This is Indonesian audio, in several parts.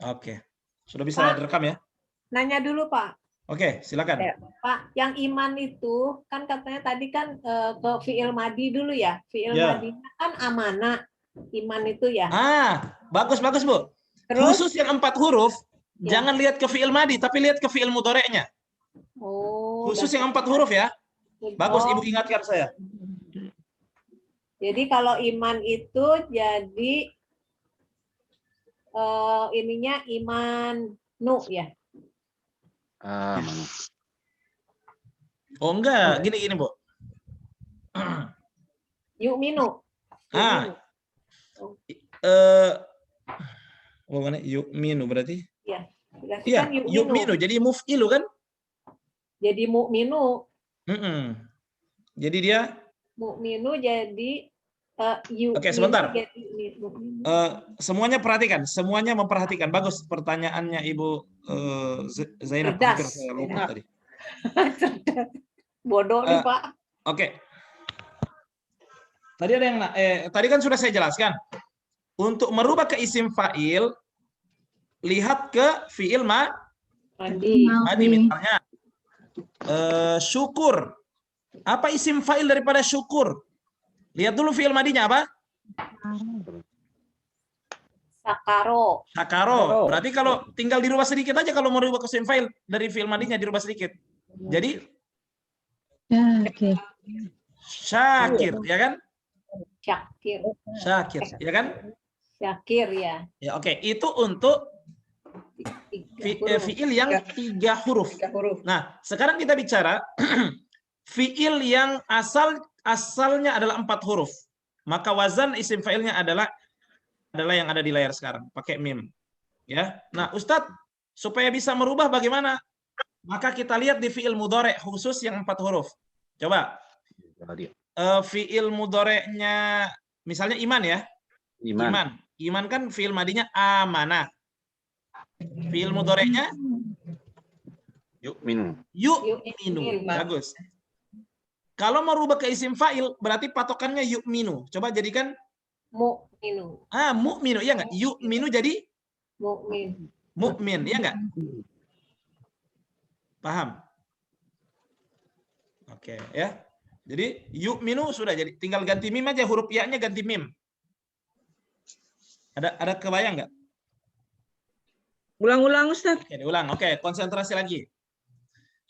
Oke. Sudah bisa Pak. direkam ya? Nanya dulu, Pak. Oke, silakan. Pak, yang iman itu kan katanya tadi kan ke fiil madi dulu ya. Fiil madinya kan amanah. Iman itu ya. Bagus Bu. Terus Khusus yang 4 huruf, jangan lihat ke fiil madi, tapi lihat ke fiil mudhoreknya. Khusus yang 4 huruf ya. Bagus, Ibu ingatkan saya. Jadi kalau iman itu jadi ininya iman nu ya. Oh enggak, gini Bu. Yuk minu. Mana yuk minu berarti? Iya. Iya, yuk minu jadi muf'ilu kan? Jadi mu'minu. Jadi dia mu'minu jadi Oke, sebentar. Semuanya perhatikan, semuanya memperhatikan. Bagus pertanyaannya Ibu Zainab. Hampir saya lupa tadi. Bodoh nih Pak. Oke. Tadi ada yang tadi kan sudah saya jelaskan. Untuk merubah ke isim fa'il, lihat ke fi'il madi. Misalnya syukur. Apa isim fa'il daripada syukur? Lihat dulu fi'il madinya apa? Sakaro. Berarti kalau tinggal dirubah sedikit aja kalau mau merubah ke isim fa'il dari fi'il madinya dirubah sedikit. Jadi Syakir, ya kan? Syakir, ya kan? Syakir ya. Ya, oke. Itu untuk fi'il yang 3 huruf. Nah, sekarang kita bicara fi'il yang asalnya adalah 4 huruf. Maka wazan isim fa'ilnya adalah yang ada di layar sekarang, pakai mim. Ya. Nah, Ustadz, supaya bisa merubah bagaimana? Maka kita lihat di fi'il mudhari' khusus yang 4 huruf. Coba. Fi'il mudhari'nya misalnya iman ya. Iman kan fi'il madinya amanah. Fi'il mudhari'nya yu'minu. Bagus. Kalau merubah ke isim fa'il berarti patokannya yu'minu. Coba jadikan mu'minu. Mu'minu, iya enggak? Yu'minu jadi mu'min, iya enggak? Paham? Oke, ya. Jadi yu'minu sudah jadi, tinggal ganti mim aja, huruf ya-nya ganti mim. Ada kebayang enggak? Ulang-ulang Ustaz. Oke, diulang. Oke, konsentrasi lagi.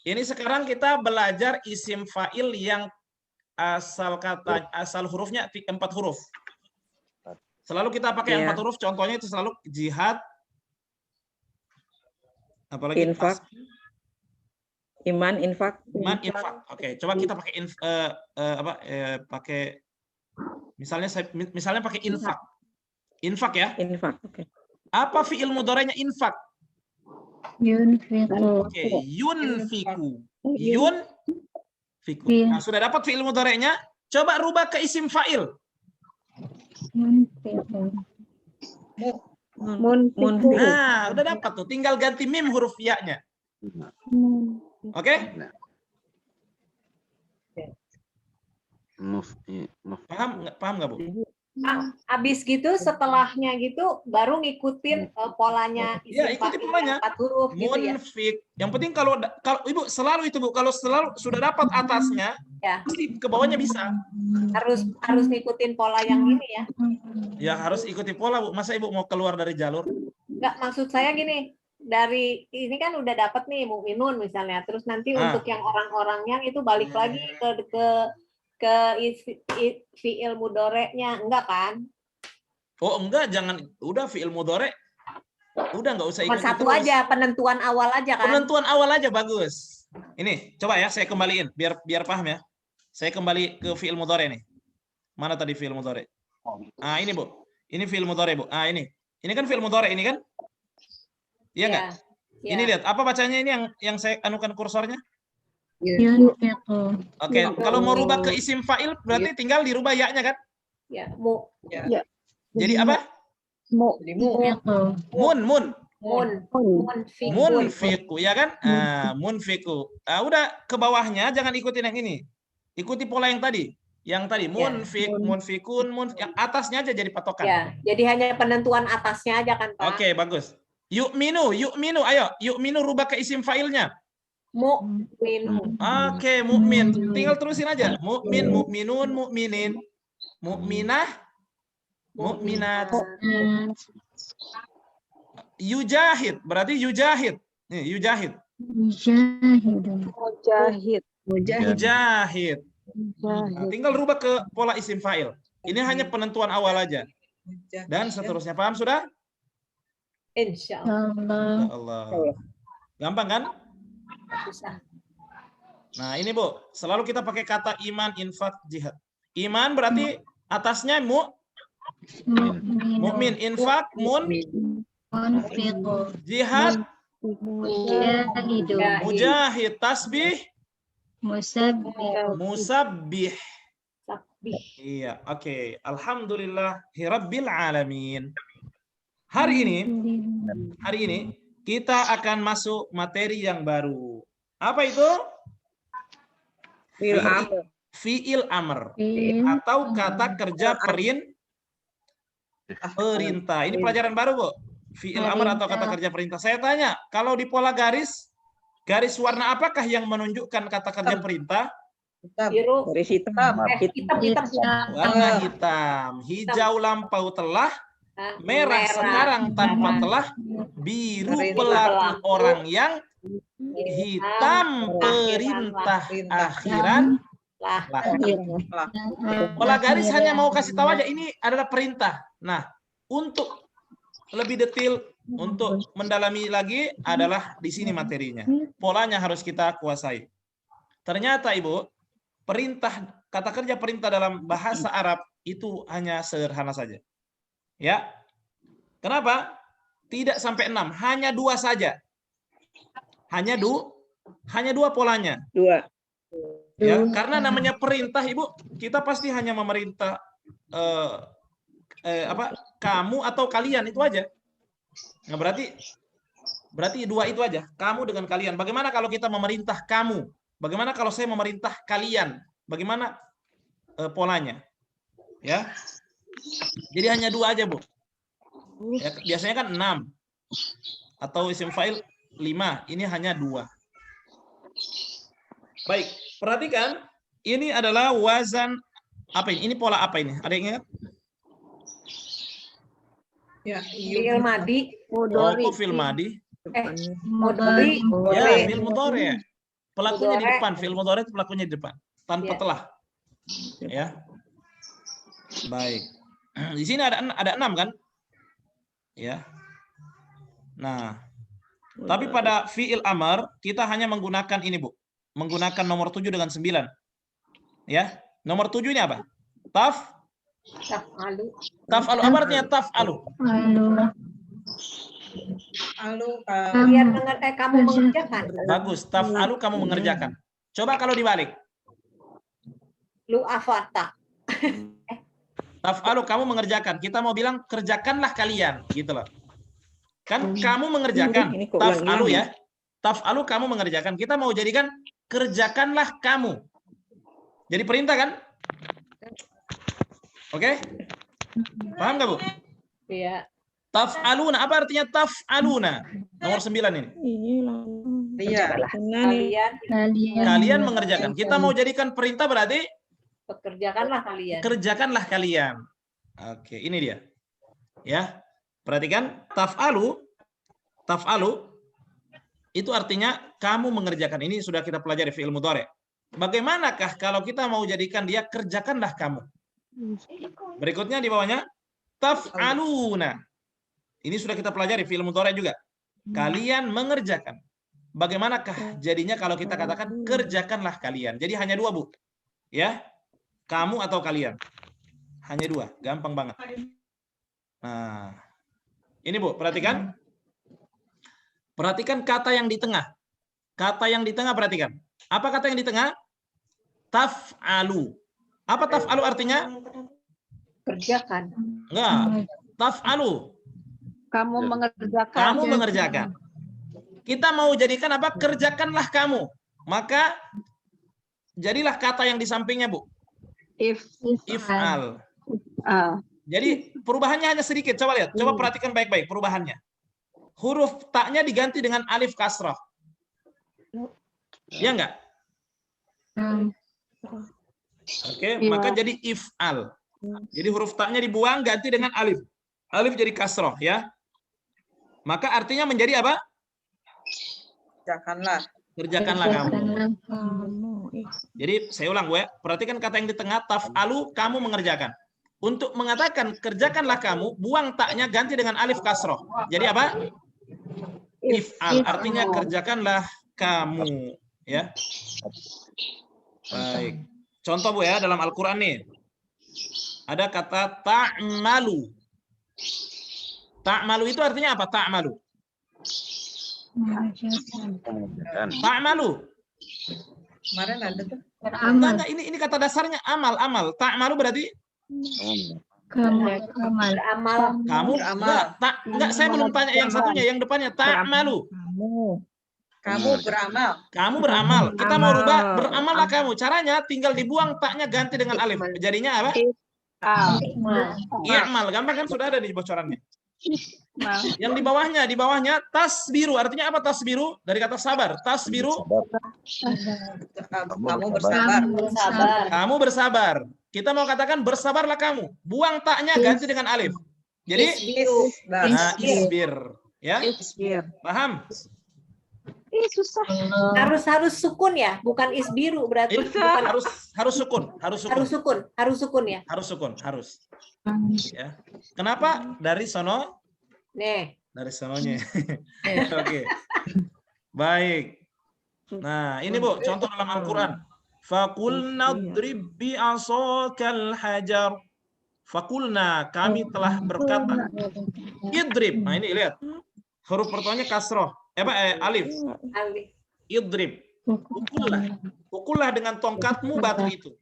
Ini sekarang kita belajar isim fa'il yang asal hurufnya 4 huruf. Selalu kita pakai 4 huruf, contohnya itu selalu jihad, apalagi infak. Iman, infak. Oke, coba kita pakai pakai misalnya pakai infak. Infak ya? Infak, oke. Apa fi'il mudhari'nya infak? Yunfiqu. Oke, yunfiku. Yunfiku. Nah, sudah dapat fi'il mudhari'nya, coba rubah ke isim fa'il. Nah, udah dapat tuh, tinggal ganti mim huruf ya-nya. Oke? Paham nggak Bu? Abis gitu setelahnya gitu baru ngikutin polanya isim ikuti polanya. 4 huruf gitu ya. Munfik. Yang penting kalau Ibu selalu itu Bu, kalau selalu sudah dapat atasnya, pasti ke bawahnya bisa. Harus ngikutin pola yang ini ya. Ya harus ikuti pola Bu. Masa Ibu mau keluar dari jalur? Enggak, maksud saya gini. Dari ini kan udah dapat nih mu'minun misalnya. Terus nanti untuk yang orang-orangnya itu balik lagi ke fi'il mudhari'nya, enggak kan? Oh enggak, jangan, udah fi'il mudhari' udah enggak usah ikut satu terus. Aja penentuan awal aja kan. Penentuan awal aja bagus. Ini coba ya saya kembaliin biar paham ya. Saya kembali ke fi'il mudhari' nih. Mana tadi fi'il mudhari'? Ini Bu. Ini fi'il mudhari' Bu. Ini kan fi'il mudhari' ini kan? Iya enggak? Ini lihat, apa bacanya ini yang saya anukan kursornya? Oke, kalau mau rubah ke isim fa'il berarti tinggal dirubah ya-nya kan? Ya, Jadi apa? Munfiku, ya kan? Munfiku. Udah ke bawahnya jangan ikutin yang ini. Ikuti pola yang tadi. Yang tadi munfikun, yang atasnya aja jadi patokan. Ya, jadi hanya penentuan atasnya aja kan, Pak? Oke, bagus. Yu'minu. Ayo, yu'minu rubah ke isim fa'ilnya. Mu'minu. Oke, mukmin. Tinggal terusin aja. Mukmin, mukminun, mukminin. Mukminah, mukminat. Yujahid, berarti yujahid. Nih, yujahid. Mujahid. Mujahid. Nah, tinggal rubah ke pola isim fa'il. Ini hanya penentuan awal aja. Dan seterusnya. Paham sudah? Insya Allah. Ya Allah. Gampang kan? Susah. Nah, ini Bu, selalu kita pakai kata iman, infak, jihad. Iman berarti atasnya mukmin, infak, jihad, mujahid, tasbih, musabbih. Iya, oke. Alhamdulillahirabbil alamin. Hari ini kita akan masuk materi yang baru. Apa itu? Fi'il amr atau kata kerja perintah. Ini pelajaran baru, Bu. Fi'il amr atau kata kerja perintah. Saya tanya, kalau di pola garis warna apakah yang menunjukkan kata kerja perintah? Biru. Garis hitam. Warna hitam. Hijau lampau telah, merah sekarang tanpa telah, biru pelaku orang yang, hitam perintah akhiran. Pola garis hanya mau kasih tahu aja ini adalah perintah. Nah, untuk lebih detail, untuk mendalami lagi adalah di sini materinya. Polanya harus kita kuasai. Ternyata Ibu, perintah, kata kerja perintah dalam bahasa Arab itu hanya sederhana saja. Ya. Kenapa? Tidak sampai 6, hanya 2 saja. Hanya 2 polanya. 2. Ya, karena namanya perintah, Ibu, kita pasti hanya memerintah kamu atau kalian, itu aja. Nah, berarti 2 itu aja, kamu dengan kalian. Bagaimana kalau kita memerintah kamu? Bagaimana kalau saya memerintah kalian? Bagaimana polanya? Ya. Jadi hanya 2 aja, Bu. Ya, biasanya kan 6 atau isim fa'il 5, ini hanya 2. Baik, perhatikan, ini adalah wazan apa ini? Ini pola apa ini? Ada yang ingat? Ya, Fi'il madi, mudhari. Oh, fi'il madi. Mudhari. Ya, fi'il mudhari. Pelakunya di depan, fi'il mudhari itu pelakunya di depan, tanpa telah. Ya. Baik. Di sini ada 6 kan? Ya. Nah, tapi pada fi'il amr kita hanya menggunakan ini, Bu. Menggunakan nomor 7 dengan 9. Ya. Nomor 7-nya apa? Taf'alu. Taf'alu. Apa artinya taf'alu? Kamu mengerjakan. Bagus. Taf'alu, kamu mengerjakan. Coba kalau dibalik. Lu afata. Taf'alu, kamu mengerjakan. Kita mau bilang kerjakanlah kalian, gitu loh. Kan kamu mengerjakan. Taf'alu ya. Taf'alu, kamu mengerjakan. Kita mau jadikan kerjakanlah kamu. Jadi perintah kan? Oke? Paham nggak, Bu? Iya. Taf'aluna, apa artinya taf'aluna? Nomor 9 ini. Iya. Kalian mengerjakan. Kita mau jadikan perintah berarti Pekerjakanlah kalian. kerjakanlah kalian. Oke, ini dia. Ya. Perhatikan, taf'alu itu artinya kamu mengerjakan. Ini sudah kita pelajari fi'il mudhari. Bagaimanakah kalau kita mau jadikan dia kerjakanlah kamu? Berikutnya di bawahnya taf'aluna. Ini sudah kita pelajari fi'il mudhari juga. Kalian mengerjakan. Bagaimanakah jadinya kalau kita katakan kerjakanlah kalian? Jadi hanya 2, Bu. Ya. Kamu atau kalian. Hanya 2, gampang banget. Nah, ini Bu, perhatikan. Perhatikan kata yang di tengah. Kata yang di tengah perhatikan. Apa kata yang di tengah? Taf'alu. Apa taf'alu artinya? Kerjakan. Enggak. Taf'alu. Kamu mengerjakan. Kamu mengerjakan. Kita mau jadikan apa? Kerjakanlah kamu. Maka jadilah kata yang di sampingnya, Bu. If'al. Jadi perubahannya hanya sedikit. Coba lihat. Coba perhatikan baik-baik perubahannya. huruf taknya diganti dengan alif kasroh. Ya enggak? Oke, maka jadi if'al. Jadi huruf taknya dibuang, ganti dengan alif. Alif jadi kasroh, ya. Maka artinya menjadi apa? Kerjakanlah. Kerjakanlah kamu. Jadi saya ulang, Bu, ya. Perhatikan kata yang di tengah, taf'alu, kamu mengerjakan. Untuk mengatakan kerjakanlah kamu, buang taknya, ganti dengan alif kasroh. Jadi apa? If'al, artinya kerjakanlah kamu. Ya. Baik. Contoh, Bu, ya, dalam Al-Quran nih. Ada kata ta'malu. Ta'malu itu artinya apa? Ta'malu. Ta'malu. Kemarin ada tuh. Enggak, ini kata dasarnya amal. Ta'malu berarti Amal. kamu enggak, saya belum tanya yang satunya, yang depannya ta'malu. Kamu beramal. Kita mau rubah beramallah kamu. Caranya tinggal dibuang taknya, ganti dengan alif. Jadinya apa? I'mal. Gampang kan, sudah ada di bocorannya. Yang di bawahnya tasbiru. Artinya apa tasbiru? Dari kata sabar. Tasbiru. Kamu bersabar. Kita mau katakan bersabarlah kamu. Buang taknya, ganti dengan alif. Jadi isbir. Ya? Paham? Susah. Harus sukun ya, bukan isbiru berarti. Bukan. Harus sukun ya. Harus. Ya. Kenapa? Dari sono? Nih. Dari sononya. Oke. Baik. Nah, ini Bu, contoh dalam Al-Qur'an. Faqulna idrib bi'asakal hajar. Faqulna, kami telah berkata. Idrib. Nah, ini lihat. Huruf pertamanya kasroh. Alif. Idrib. Pukullah dengan tongkatmu batu itu.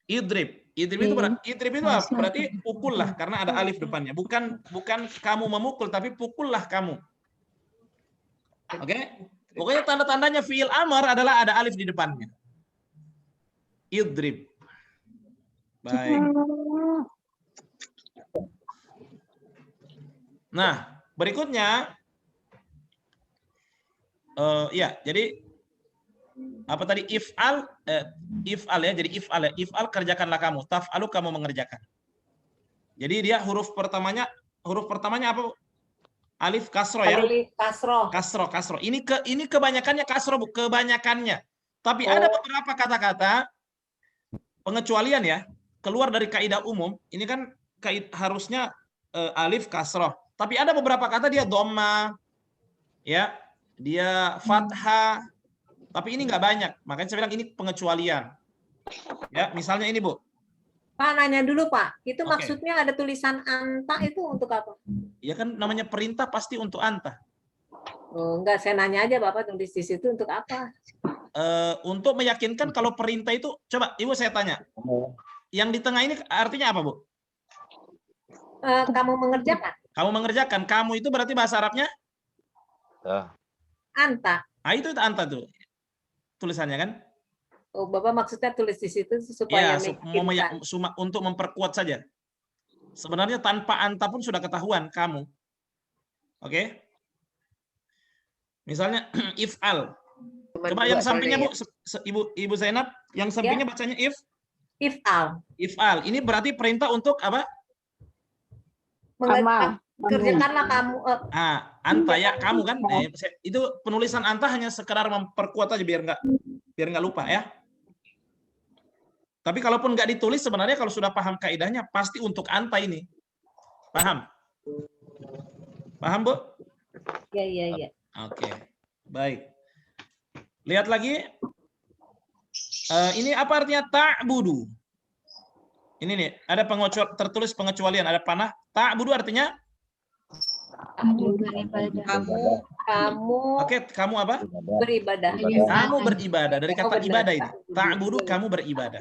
Idrib. Idrib itu berarti pukullah, karena ada alif depannya. Bukan kamu memukul, tapi pukullah kamu. Oke? Pokoknya tanda-tandanya fi'il amar adalah ada alif di depannya. Idrib. Baik. Nah, berikutnya ya, jadi apa tadi? If'al ya, jadi if'al ya. If'al, kerjakanlah kamu. Taf'alu, kamu mengerjakan. Jadi dia huruf pertamanya apa? Alif kasro ya. Alif Kasro. Ini kebanyakannya kasro, Bu, kebanyakannya. Tapi ada beberapa kata-kata pengecualian ya, keluar dari kaidah umum. Ini kan harusnya alif kasro. Tapi ada beberapa kata dia dhamma ya. Dia fathah, tapi ini nggak banyak. Makanya saya bilang ini pengecualian. Ya, misalnya ini, Bu. Pak, nanya dulu, Pak. Itu maksudnya ada tulisan anta itu untuk apa? Ya kan namanya perintah pasti untuk anta. Oh, enggak, saya nanya aja Bapak tulis di situ untuk apa? Untuk meyakinkan kalau perintah itu, coba Ibu saya tanya. Yang di tengah ini artinya apa, Bu? Kamu mengerjakan. Kamu mengerjakan. Kamu itu berarti bahasa Arabnya? Anta. Ah, itu anta tuh tulisannya kan? Oh, Bapak maksudnya tulis di situ supaya untuk memperkuat saja. Sebenarnya tanpa anta pun sudah ketahuan kamu. Oke? Misalnya if'al. Coba yang sampingnya, Bu, Ibu Zainab, yang sampingnya bacanya if'al. If'al. Ini berarti perintah untuk apa? Kerjakanlah kamu. Anta ya, kamu kan. Itu penulisan anta hanya sekedar memperkuat aja biar nggak lupa ya. Tapi kalaupun nggak ditulis, sebenarnya kalau sudah paham kaidahnya pasti untuk anta ini. Paham? Paham, Bu? Iya. Oke. Baik. Lihat lagi. Ini apa artinya ta'budu? Ini nih, ada tertulis pengecualian, ada panah. Ta'budu artinya kamu. Oke, kamu apa? Beribadah. Kamu beribadah, dari kata ibadah ini. Ta'budu, kamu beribadah.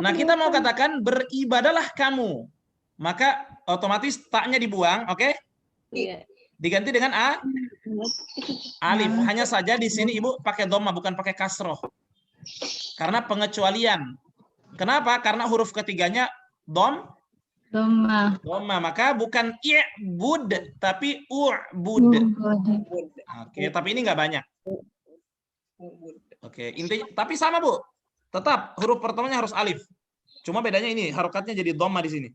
Nah, kita mau katakan beribadahlah kamu. Maka otomatis taknya dibuang, oke? Iya. Diganti dengan alif. Hanya saja di sini Ibu pakai dhamma, bukan pakai kasroh. Karena pengecualian. Kenapa? Karena huruf ketiganya Dhamma. Dhamma. Maka bukan i'bud, tapi u'bud. Oke, tapi ini nggak banyak. Oke, intinya, tapi sama Bu. Tetap huruf pertamanya harus alif. Cuma bedanya ini, harokatnya jadi dhamma di sini.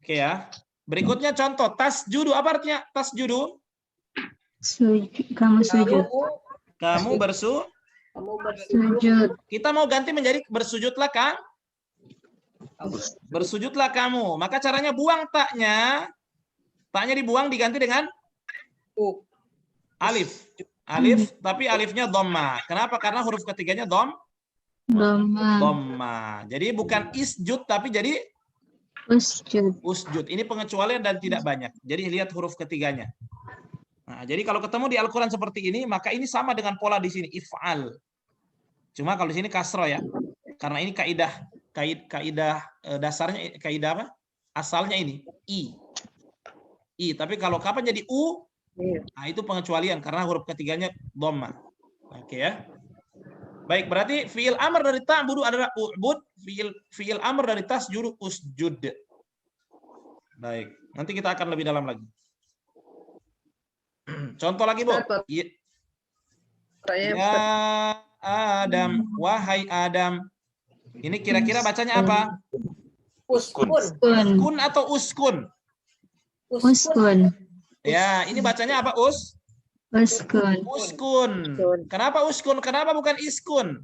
Oke ya. Berikutnya contoh, tasjudu. Apa artinya tasjudu? Kamu sujud. Kamu Kamu Sujud. Kita mau ganti menjadi bersujudlah Kang. Bersujudlah kamu. Maka caranya buang taknya. Taknya dibuang diganti dengan alif. Alif, tapi alifnya dhamma. Kenapa? Karena huruf ketiganya Dhamma. dhamma. Jadi bukan isjud, tapi jadi Usjud. usjud. Ini pengecualian dan tidak banyak. Jadi lihat huruf ketiganya. Nah, jadi kalau ketemu di Al-Quran seperti ini, maka ini sama dengan pola di sini, if'al. Cuma kalau di sini kasroh ya. Karena ini kaidah dasarnya, kaidah apa? Asalnya ini i. Tapi kalau kapan jadi u, nah itu pengecualian karena huruf ketiganya dhamma. Oke ya. Baik, berarti fiil amr dari ta'budu adalah u'bud, fiil amr dari tasjudu usjud. Baik, nanti kita akan lebih dalam lagi. Contoh lagi, Bu. Ya Adam, wahai Adam. Ini kira-kira bacanya apa? Uskun. Uskun atau uskun? Uskun. Ya, ini bacanya apa? Uskun. Uskun. Kenapa uskun? Kenapa bukan iskun?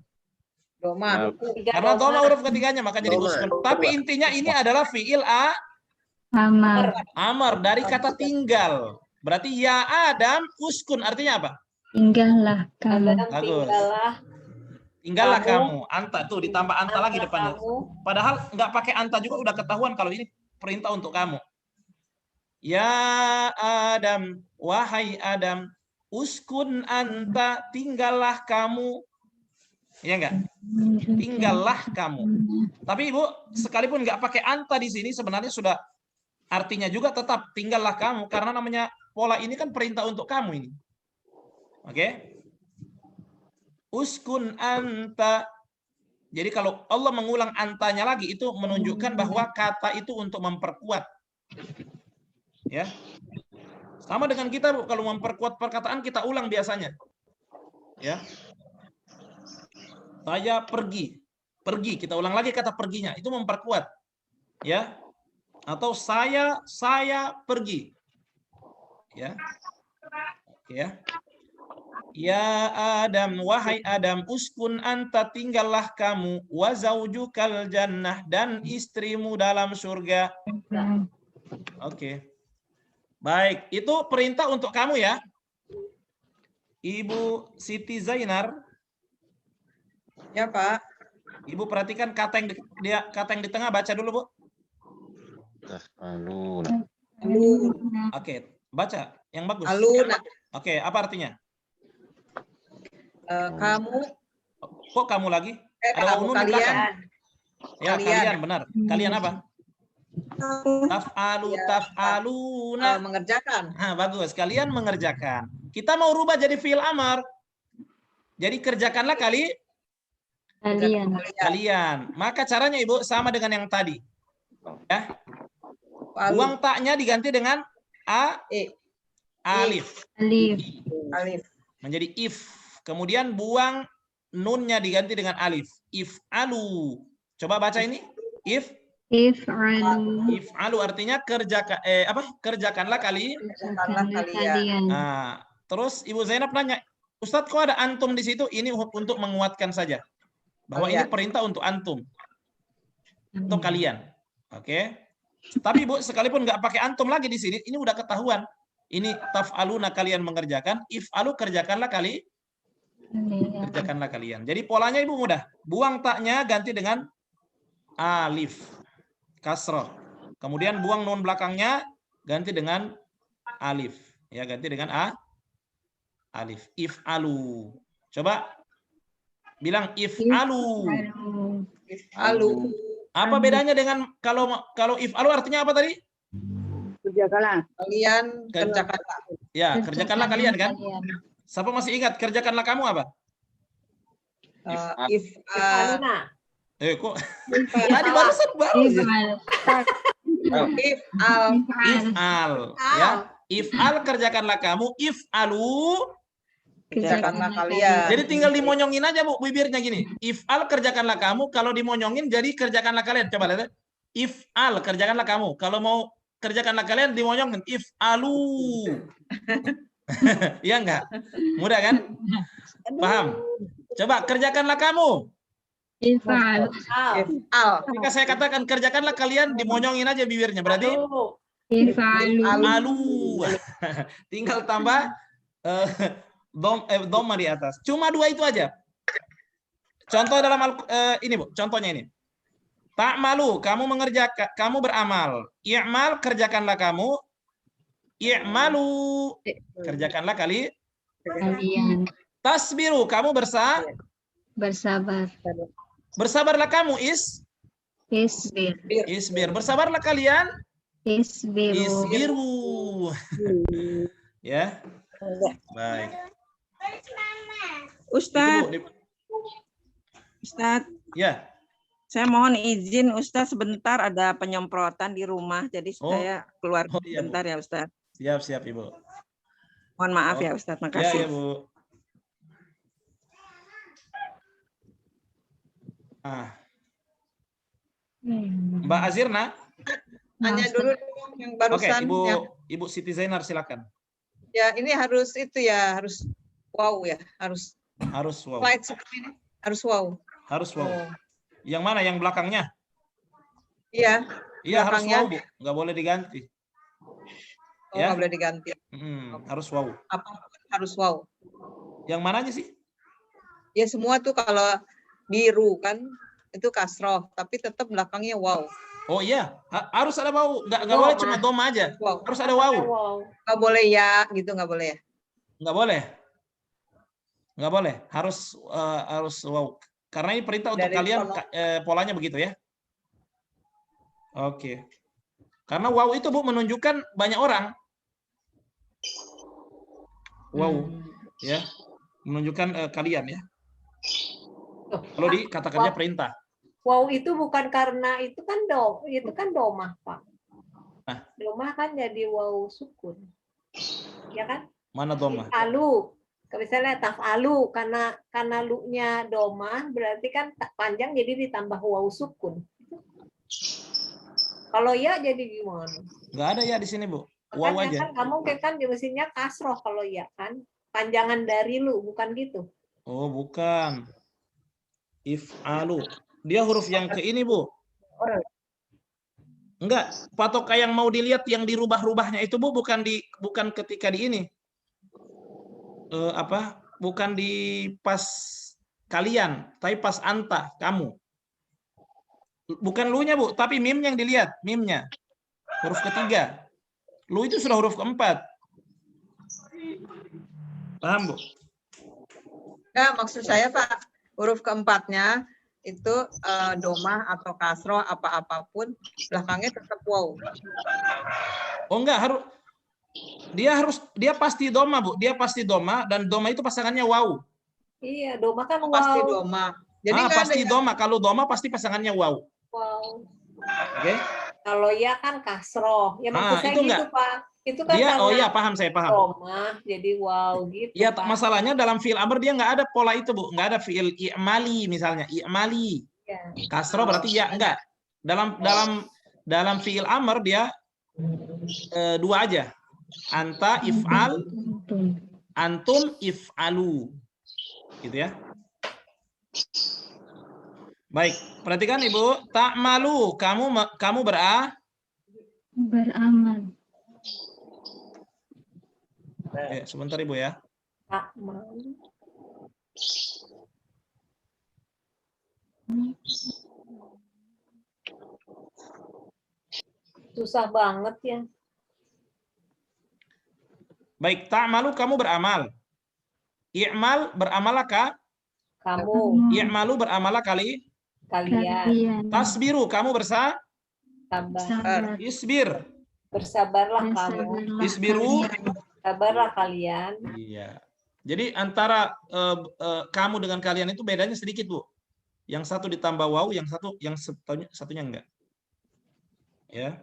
Doma. Karena dhamma huruf ketiganya, maka jadi uskun. Tapi intinya ini adalah fiil Amar. amar dari kata tinggal. Berarti ya Adam, uskun artinya apa? Tinggallah kamu. Bagus. Tinggallah kamu. Anta tuh ditambah anta lagi depannya. Padahal nggak pakai anta juga udah ketahuan kalau ini perintah untuk kamu. Ya Adam, wahai Adam, uskun anta, tinggallah kamu. Ya enggak? Tinggallah kamu. Tapi Ibu, sekalipun nggak pakai anta di sini sebenarnya sudah artinya juga tetap tinggallah kamu karena namanya pola ini kan perintah untuk kamu ini. Oke? Uskun anta. Jadi kalau Allah mengulang antanya lagi itu menunjukkan bahwa kata itu untuk memperkuat. Ya. Sama dengan kita kalau memperkuat perkataan kita ulang biasanya. Ya. Saya pergi. Pergi, kita ulang lagi kata perginya, itu memperkuat. Ya. Atau saya pergi. Ya. Oke ya. Ya Adam, wahai Adam, uskun anta, tinggallah kamu, wa zaujukal jannah, dan istrimu dalam surga. Oke. Baik, itu perintah untuk kamu ya. Ibu Siti Zainar. Ya, Pak. Ibu perhatikan kata yang di tengah, baca dulu, Bu. Oke, baca yang bagus. Aluna. Oke, apa artinya? Kamu. Kok kamu lagi? Ada unun di belakang. Ya, kalian benar. Kalian apa? Taf'aluna. Mengerjakan. Nah, bagus. Kalian mengerjakan. Kita mau rubah jadi fi'il amar. Jadi kerjakanlah kalian. Maka caranya Ibu sama dengan yang tadi. Ya. Buang taknya diganti dengan alif. Menjadi if. Kemudian buang nunnya diganti dengan alif. If'alu. Coba baca ini. If'alu artinya kerjakanlah kalian. Nah, terus Ibu Zainab nanya, Ustadz kok ada antum di situ? Ini untuk menguatkan saja bahwa ini perintah untuk antum. Untuk kalian. Oke. Tapi Ibu sekalipun nggak pakai antum lagi di sini, ini udah ketahuan. Ini taf'aluna, kalian mengerjakan, if'alu, kerjakanlah kalian. Jadi polanya Ibu mudah. Buang taknya ganti dengan alif. Kasroh. Kemudian buang nun belakangnya ganti dengan alif. Ya, ganti dengan alif. If'alu. Coba bilang if'alu. Apa bedanya dengan kalau if'alu artinya apa tadi? Kerjakanlah. Kalian kerjakanlah. Ya, kerjakanlah kalian kan? Siapa masih ingat kerjakanlah kamu apa? If'aluna. Kok Ya, tadi salah. barusan baru aja. If'al. If'al ya. If'al kerjakanlah kamu, if'alu. Kerjakanlah kalian. Jadi tinggal dimonyongin aja Bu bibirnya gini. If'al kerjakanlah kamu, kalau dimonyongin jadi kerjakanlah kalian. Coba lihat. If'al kerjakanlah kamu. Kalau mau kerjakanlah kalian dimonyongin if'alu. Iya enggak? Mudah kan? Paham? Coba kerjakanlah kamu. Ifal. If'al. Ketika saya katakan kerjakanlah kalian dimonyongin aja bibirnya. Berarti Ifalu. alu. Tinggal tambah doma di atas. Cuma 2 itu aja. Contoh dalam ini Bu, contohnya ini. Ta'malu, kamu mengerjakan, kamu beramal. I'mal, kerjakanlah kamu. I'malu, kerjakanlah kalian. Tasbiru, kamu Bersabar. bersabarlah kamu. Isbir. Isbir, bersabarlah kalian. Isbiru. Isbiru. Ya. Baik. Ustadz, Ustadz, Ya. saya mohon izin Ustadz sebentar, ada penyemprotan di rumah, jadi Oh. saya keluar Oh, iya, Bu. sebentar ya Ustadz. Siap, Ibu. Mohon maaf Oh. ya Ustadz, Ya, makasih. Bu. Mbak Azirna. Hanya dulu yang barusan. Oke, yang, Ibu Siti Zainar silakan. ya ini harus itu ya, harus wow ya, harus Wow. slide seperti ini, harus wow. Harus wow. Oh. Yang mana? Yang belakangnya? Iya. Iya, harus Belakangnya. wow, Bu. Nggak boleh diganti. Oh, Ya. nggak boleh diganti. Harus wow. Apa harus wow? Yang mananya sih? Ya semua tuh kalau biru kan itu kasroh, tapi tetap belakangnya wow. Oh iya, harus ada wow. Nggak boleh cuma doma aja. Wow. Harus ada wow. Nggak boleh ya, gitu nggak boleh ya. Nggak boleh. Nggak boleh. Harus wow. Karena ini perintah untuk Dari kalian, polanya begitu ya. Oke. Karena wow itu Bu menunjukkan banyak orang. Wow, ya, menunjukkan kalian ya. Kalau di kata kerja perintah. Wow itu bukan karena itu kan domah Pak. Nah. Domah kan jadi wow sukun, ya kan? Mana doma? Alu, misalnya taf'alu karena lu-nya domah berarti kan panjang jadi ditambah wow sukun. Kalau ya jadi gimana? Nggak ada ya di sini Bu. Wow Makanya aja. kan kamu kan di mesinnya kasroh kalau ya kan. Panjangan dari lu, bukan gitu. Oh, bukan. If'alu. Dia huruf yang ke ini, Bu. Enggak, patokan yang mau dilihat yang dirubah-rubahnya itu Bu bukan ketika di ini. Bukan di pas kalian, tapi pas anta, kamu. Bukan lu-nya Bu, tapi mim yang dilihat, mimnya. Huruf ketiga. Lu itu sudah huruf keempat. Paham, Bu? Ya, maksud saya Pak, huruf keempatnya itu domah atau kasroh apapun belakangnya tetap wow. Oh enggak, dia pasti doma Bu, dia pasti doma dan doma itu pasangannya wow. Iya, doma kan wow. Pasti domah. Jadi pasti doma, kalau doma pasti pasangannya wow. Wow. Oke. Kalau ya kan kasroh. Ya maksud saya itu gitu enggak. Pak. Itu kan Dia, karena oh iya paham saya paham. domah jadi wow gitu. Ya Pak. masalahnya dalam fi'il amr dia nggak ada pola itu Bu, nggak ada fi'il i'mali misalnya, i'mali. Ya. Kasroh berarti ya enggak. Dalam fi'il amr dia dua aja. Anta if'al, antum if'alu. Gitu ya. Baik, perhatikan Ibu, ta'malu, kamu Beramal. sebentar Ibu ya. Ta'malu. Susah banget ya. Baik, ta'malu kamu beramal. I'mal beramalakah? Kamu, I'malu beramallah kalian, Tasbiru kamu sabar. Isbir. Bersabarlah kamu. Isbiru. Sabarlah kalian. Iya. Jadi antara kamu dengan kalian itu bedanya sedikit Bu. Yang satu ditambah waw, yang satunya enggak. Ya.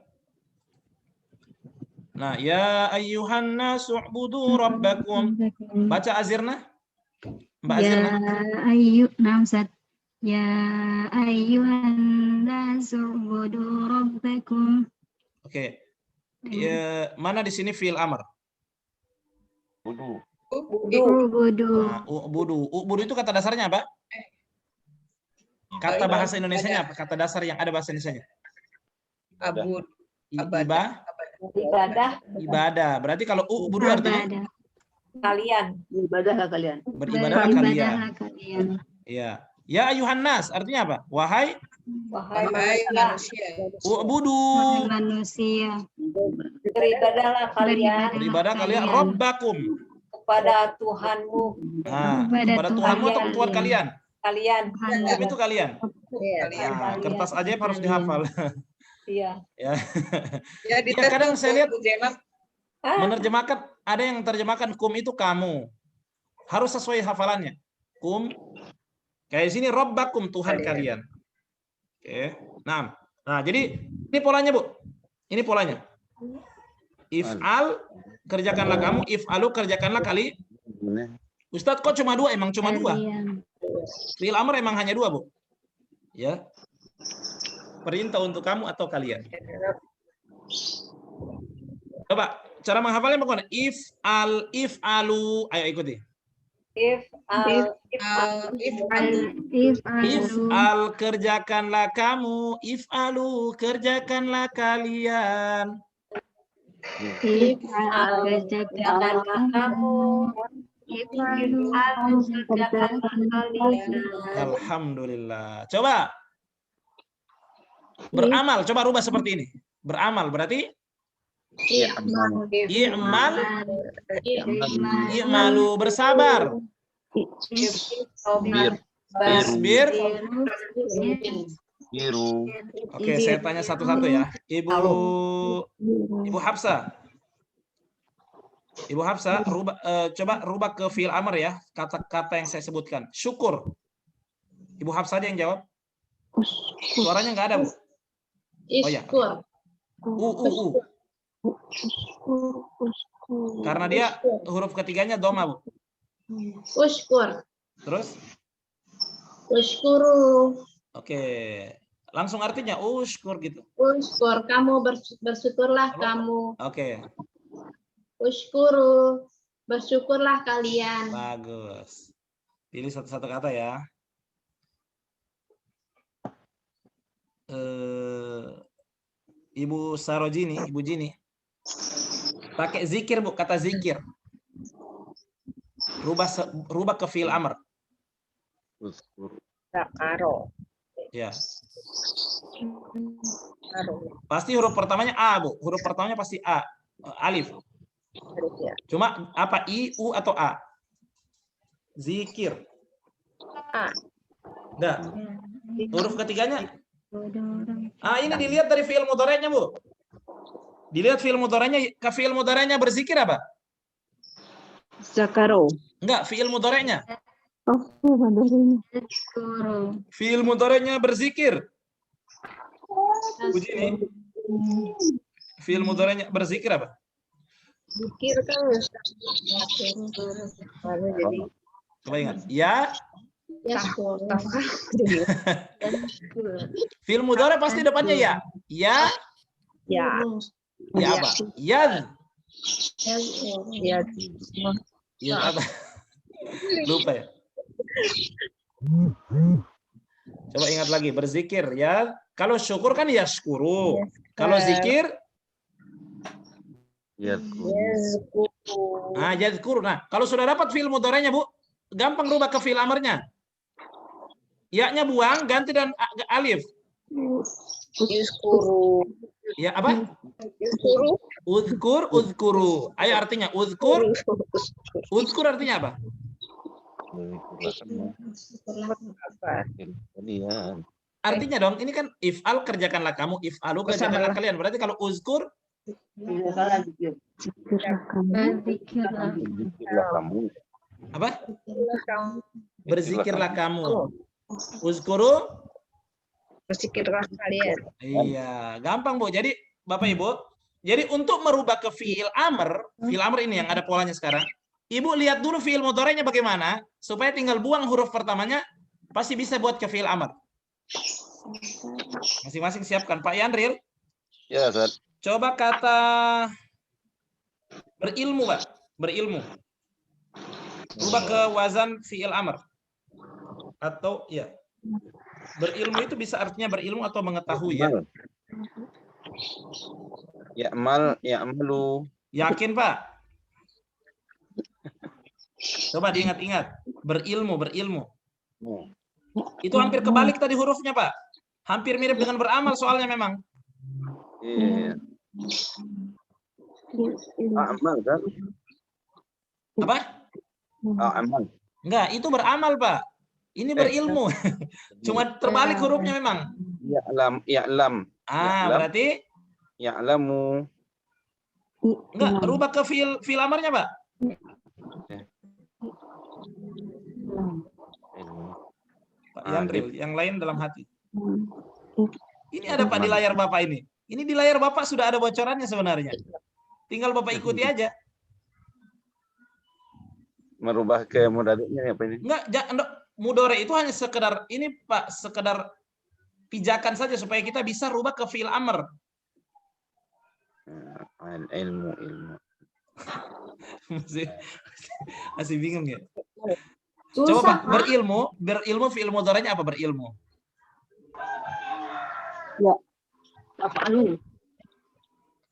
Nah, ya ayyuhan nasu u'budu rabbakum. Baca Azirna. Mbak Azirna. Ya ayyuhan nasu u'budu rabbakum. Oke. Ya, mana di sini fi'il amr? Ubudu. Nah, u'budu itu kata dasarnya apa? Kata bahasa Indonesianya apa? Kata dasar yang ada bahasa Indonesianya? Abud. Ibadah. Berarti kalau u'budu artinya Kalian. Beribadahlah kalian. beribadahlah kalian. Iya. Ya ayuhan nas artinya apa? Wahai manusia. u'budu. Manusia. Beribadahlah kalian Beribadah kalian rabbakum. kepada Tuhanmu. Nah, kepada Tuhanmu atau Tuhan kalian? Kalian. Itu kalian. Nah, kertas ajaib harus dihafal. Iya. Ya. Ya, Ya, kadang saya lihat Ah, menerjemahkan, ada yang terjemahkan kum itu kamu. Harus sesuai hafalannya. Kum. Kayak sini rabbakum Tuhan kalian. Oke. Nah, jadi ini polanya, Bu. Ini polanya. If'al kerjakanlah kamu, if'alu kerjakanlah kali. Ustadz kok cuma 2? Emang cuma 2. Fi'il amr emang hanya 2, Bu. Ya. Perintah untuk kamu atau kalian. Coba cara menghafalnya bagaimana? If'alu, ayo ikuti. If'al kerjakanlah kamu, if'alu kerjakanlah kalian. kerjakanlah kamu. Kerjakanlah kalian. Alhamdulillah. Coba beramal, coba rubah seperti ini. Beramal berarti i'malu bersabar. Isbir. Oke, saya tanya satu-satu ya. Ibu Hafsa. Ibu Hafsa, coba rubah ke fi'il amr ya, kata-kata yang saya sebutkan. Syukur. Ibu Hafsa aja yang jawab. Suaranya nggak ada, Bu. Oh ya. Karena dia huruf ketiganya doma, Bu. Ushkur. Terus? Ushkuru. Oke. Langsung artinya ushkur gitu. Ushkur, kamu bersyukurlah kamu. Oke. Ushkuru, bersyukurlah kalian. Bagus. Pilih satu-satu kata ya. Ibu Sarojini, Ibu Jini. Pakai zikir, Bu, kata zikir. Rubah ke fi'il amr. Ya. Pasti huruf pertamanya A, Bu. Huruf pertamanya pasti A. Alif. Cuma apa? I, U atau A? Zikir. A. Enggak. Huruf ketiganya? Ini dilihat dari fi'il mudhari'nya, Bu. Dilihat fi'il mudhari'nya, ke fi'il mudhari'nya berzikir apa? Zakaro. Enggak, fi'il mudhari'nya. Fi'il mudhari'nya berzikir. Uji nih. Fi'il mudhari'nya berzikir apa? Zikir kan. Coba ingat. Ya. Fi'il mudhari' pasti depannya ya. Ya. Ya. Ya apa? Yad. Ya. Ya apa? Lupa ya. Coba ingat lagi, berzikir ya. Kalau syukur kan yashkuru. Kalau zikir yadhkuru. Nah, kalau sudah dapat fi'il mudhari'nya, Bu, gampang rubah ke fi'il amrnya. Ya-nya buang, ganti dan alif. Yuskuru. Ya apa? Uzkuru. Ayo artinya uzkur. Uzkur artinya apa? Artinya dong, ini kan if'al kerjakanlah kamu, if'alu kerjakanlah kalian. Berarti kalau uzkur apa? Berzikirlah kamu. Uzkuru. Berzikirlah kalian. Iya, gampang Bu. Jadi Bapak Ibu, jadi untuk merubah ke fiil amr ini yang ada polanya sekarang. Ibu lihat dulu fiil mudhari'nya bagaimana, supaya tinggal buang huruf pertamanya, pasti bisa buat ke fiil amr. Masing-masing siapkan. Pak Yanril. Ya, Ustaz. Coba kata berilmu, Pak. Berilmu. Rubah ke wazan fiil amr. Atau ya. Berilmu itu bisa artinya berilmu atau mengetahui ya. Ya'malu. Yakin, Pak? Coba diingat-ingat. Berilmu. Itu hampir kebalik tadi hurufnya, Pak. Hampir mirip dengan beramal soalnya memang. Iya. Amal kan? Apa? Amal. Enggak, itu beramal, Pak. Ini berilmu. Cuma terbalik hurufnya memang. Ya'lam. Berarti Ya'lamu. enggak, rubah ke fiil amarnya, Pak. Pak Yanril, yang lain dalam hati. Ini ada Pak di layar Bapak ini. Ini di layar Bapak sudah ada bocorannya sebenarnya. Tinggal Bapak ikuti aja. Merubah ke mudhari'nya apa ini? Enggak, mudhari itu hanya sekedar ini Pak, sekedar pijakan saja supaya kita bisa rubah ke fiil amr. Ilmu. masih bingung ya? Susah, Coba Pak, Pak. berilmu fiil mudhari'nya apa berilmu? Taf'alun.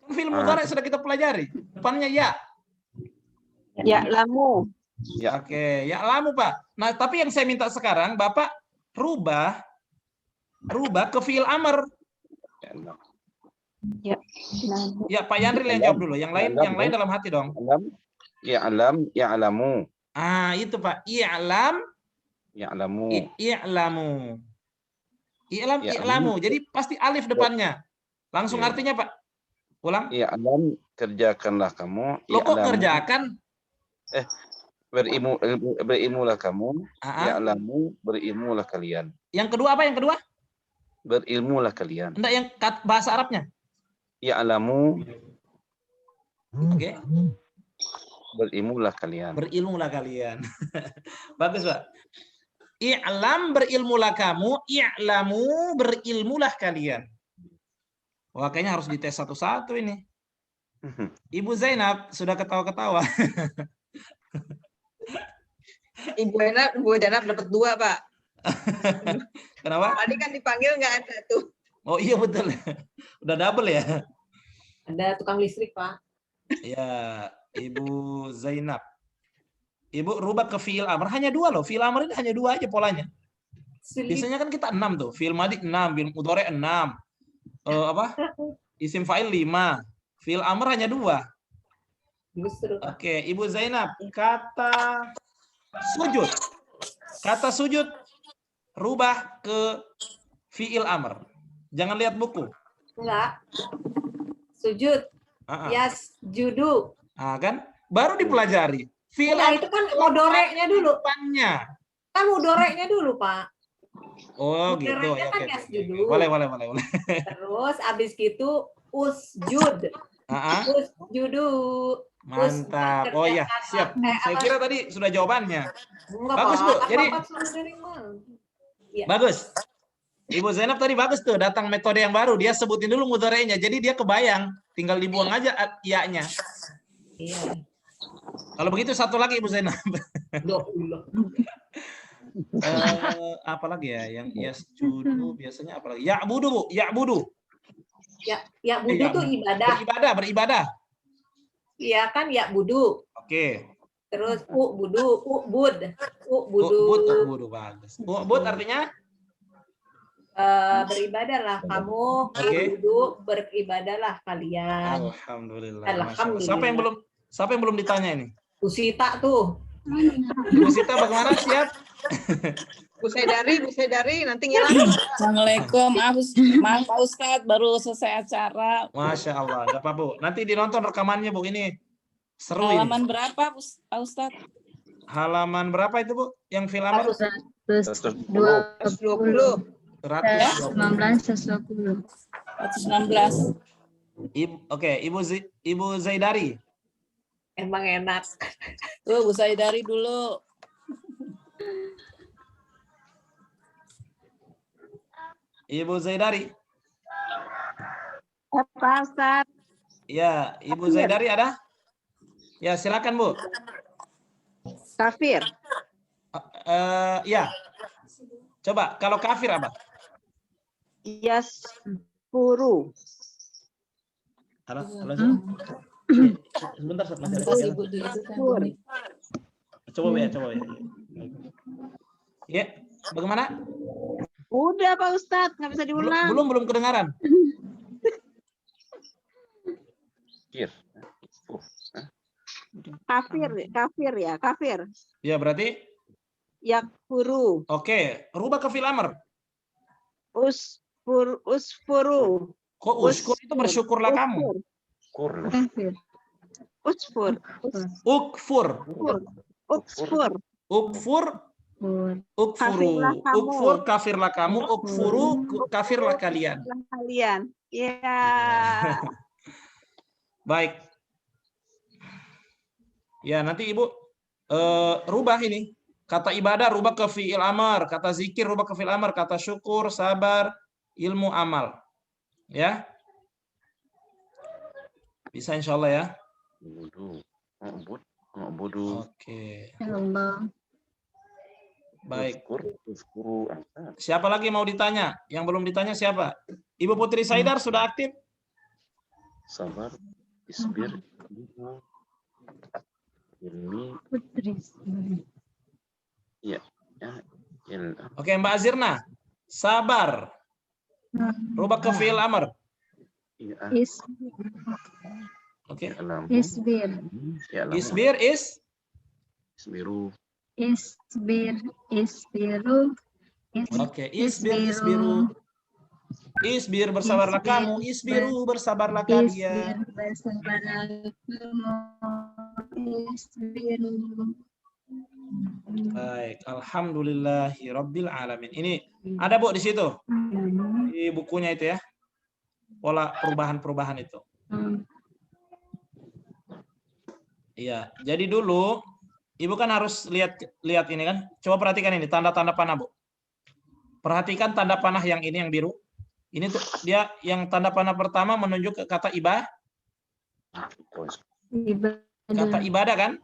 Kan fiil mudhari sudah kita pelajari. Depannya ya. Ya'lamu. Ya. Oke, ya lamu Pak. Nah, tapi yang saya minta sekarang Bapak rubah ke fiil amr. Ya, Pak Yanril yang jawab dulu. Yang lain dalam hati dong. Ya'lamu. Itu Pak. I'lam. Ya'lamu. I'lamu. Jadi pasti alif depannya. Langsung artinya Pak. Ulang. Ya'lam, kerjakanlah kamu. Lo kok kerjakan? Berilmulah kamu. Ya'lamu, berilmulah kalian. Yang kedua apa yang kedua? Berilmulah kalian. Enggak, yang bahasa Arabnya. Ya'lamu. Oke. Berilmulah kalian. Berilmulah kalian. Bagus, Pak. I'lam, berilmulah kamu. I'lamu, berilmulah kalian. Wah, kayaknya harus dites satu-satu ini. Ibu Zainab sudah ketawa-ketawa. Ibu Zainab dapat 2, Pak. Kenapa? Tadi kan dipanggil nggak ada tuh. Oh iya betul. Udah double ya. Ada tukang listrik, Pak. Ya, Ibu Zainab. Ibu rubah ke fiil amr. Hanya 2 loh. Fiil amr ini hanya 2 aja polanya. Biasanya kan kita 6 tuh. Fiil madhi 6, fiil mudhari 6. Isim fa'il 5. Fiil amr hanya 2. Oke, Ibu Zainab, kata sujud. Kata sujud rubah ke fiil amr. Jangan lihat buku. Enggak. Sujud. Yasjudu. Kan baru dipelajari. Fiil itu kan mudhari'nya dulu. Depannya. Kan mudhari'nya dulu, Pak. Oh, gitu. Mudhari'nya kan Oke. yasjudu. Boleh. Terus abis gitu usjud. Usjudu. Mantap. Oh ya, siap. Saya kira tadi sudah jawabannya. Bagus, Bu. Jadi bagus. Ibu Zainab tadi bagus tuh, datang metode yang baru. Dia sebutin dulu mudhari'nya. Jadi dia kebayang, tinggal dibuang aja ya-nya. Iya. Kalau begitu satu lagi Ibu Zainab. Apa lagi ya yang yasjudu biasanya apa lagi? Ya'budu, Bu. Ya'budu. Ya'budu tuh ibadah. Beribadah. Iya kan ya'budu. Oke. Terus u'bud. U'budu bagus. U'bud artinya beribadahlah kamu. U'budu, beribadahlah kalian. Alhamdulillah. Siapa yang belum ditanya ini? Bu Sita tuh. Bu Sita bagaimana? Siap? Bu Sedari nanti ngilang. Assalamualaikum, maaf Pak Ustadz, baru selesai acara. Masya Allah, nggak apa Bu. Nanti dinonton rekamannya Bu, ini seru. Halaman berapa Pak Ustadz? Halaman berapa itu Bu? Yang fiil amr? 120. 119. 116. Oke, Ibu Zaidari. Emang enak. Tuh, Bu Saidari dulu. Ibu Zaidari. Apa Ustaz? Ya, Ibu Zaidari ada? Ya, silakan Bu. Kafir. Ya. Coba, kalau kafir apa? Yaskuru. Halo, sebentar, Ibu di itu kan. Coba ya. Ya, bagaimana? Udah Pak Ustadz, nggak bisa diulang. Belum kedengaran. Kafir ya. Ya, berarti? Yakfuru. Oke, rubah ke fi'il amr. Usfuru. Kok uskur itu bersyukurlah kamu? Usfur. Ukfur. Ukfur, kafirlah kamu. Ukfuru, kafirlah kalian. Ya. Baik. Ya, nanti Ibu rubah ini. Kata ibadah rubah ke fi'il amr, kata zikir rubah ke fi'il amr, kata syukur, sabar, ilmu, amal. Ya. Bisa insyaallah ya. Oke. Baik. Siapa lagi mau ditanya? Yang belum ditanya siapa? Ibu Putri Saidar sudah aktif? Sabar, isbir, ilmi. Iya. Oke, Mbak Azirna. Sabar. Rubah ke fi'il amr. Oke. Isbir. Isbir is? Isbiru. Isbiru. Oke, isbiru. Isbir, bersabarlah kamu. Isbiru, bersabarlah kalian. Bersabarlah kamu. Isbiru. Baik, alhamdulillahirabbil alamin. Ini ada Bu di situ. Di bukunya itu ya. Pola perubahan-perubahan itu. Iya, jadi dulu Ibu kan harus lihat ini kan. Coba perhatikan ini tanda-tanda panah, Bu. Perhatikan tanda panah yang ini yang biru. Ini tuh dia yang tanda panah pertama menunjuk ke kata ibadah. Kata ibadah kan?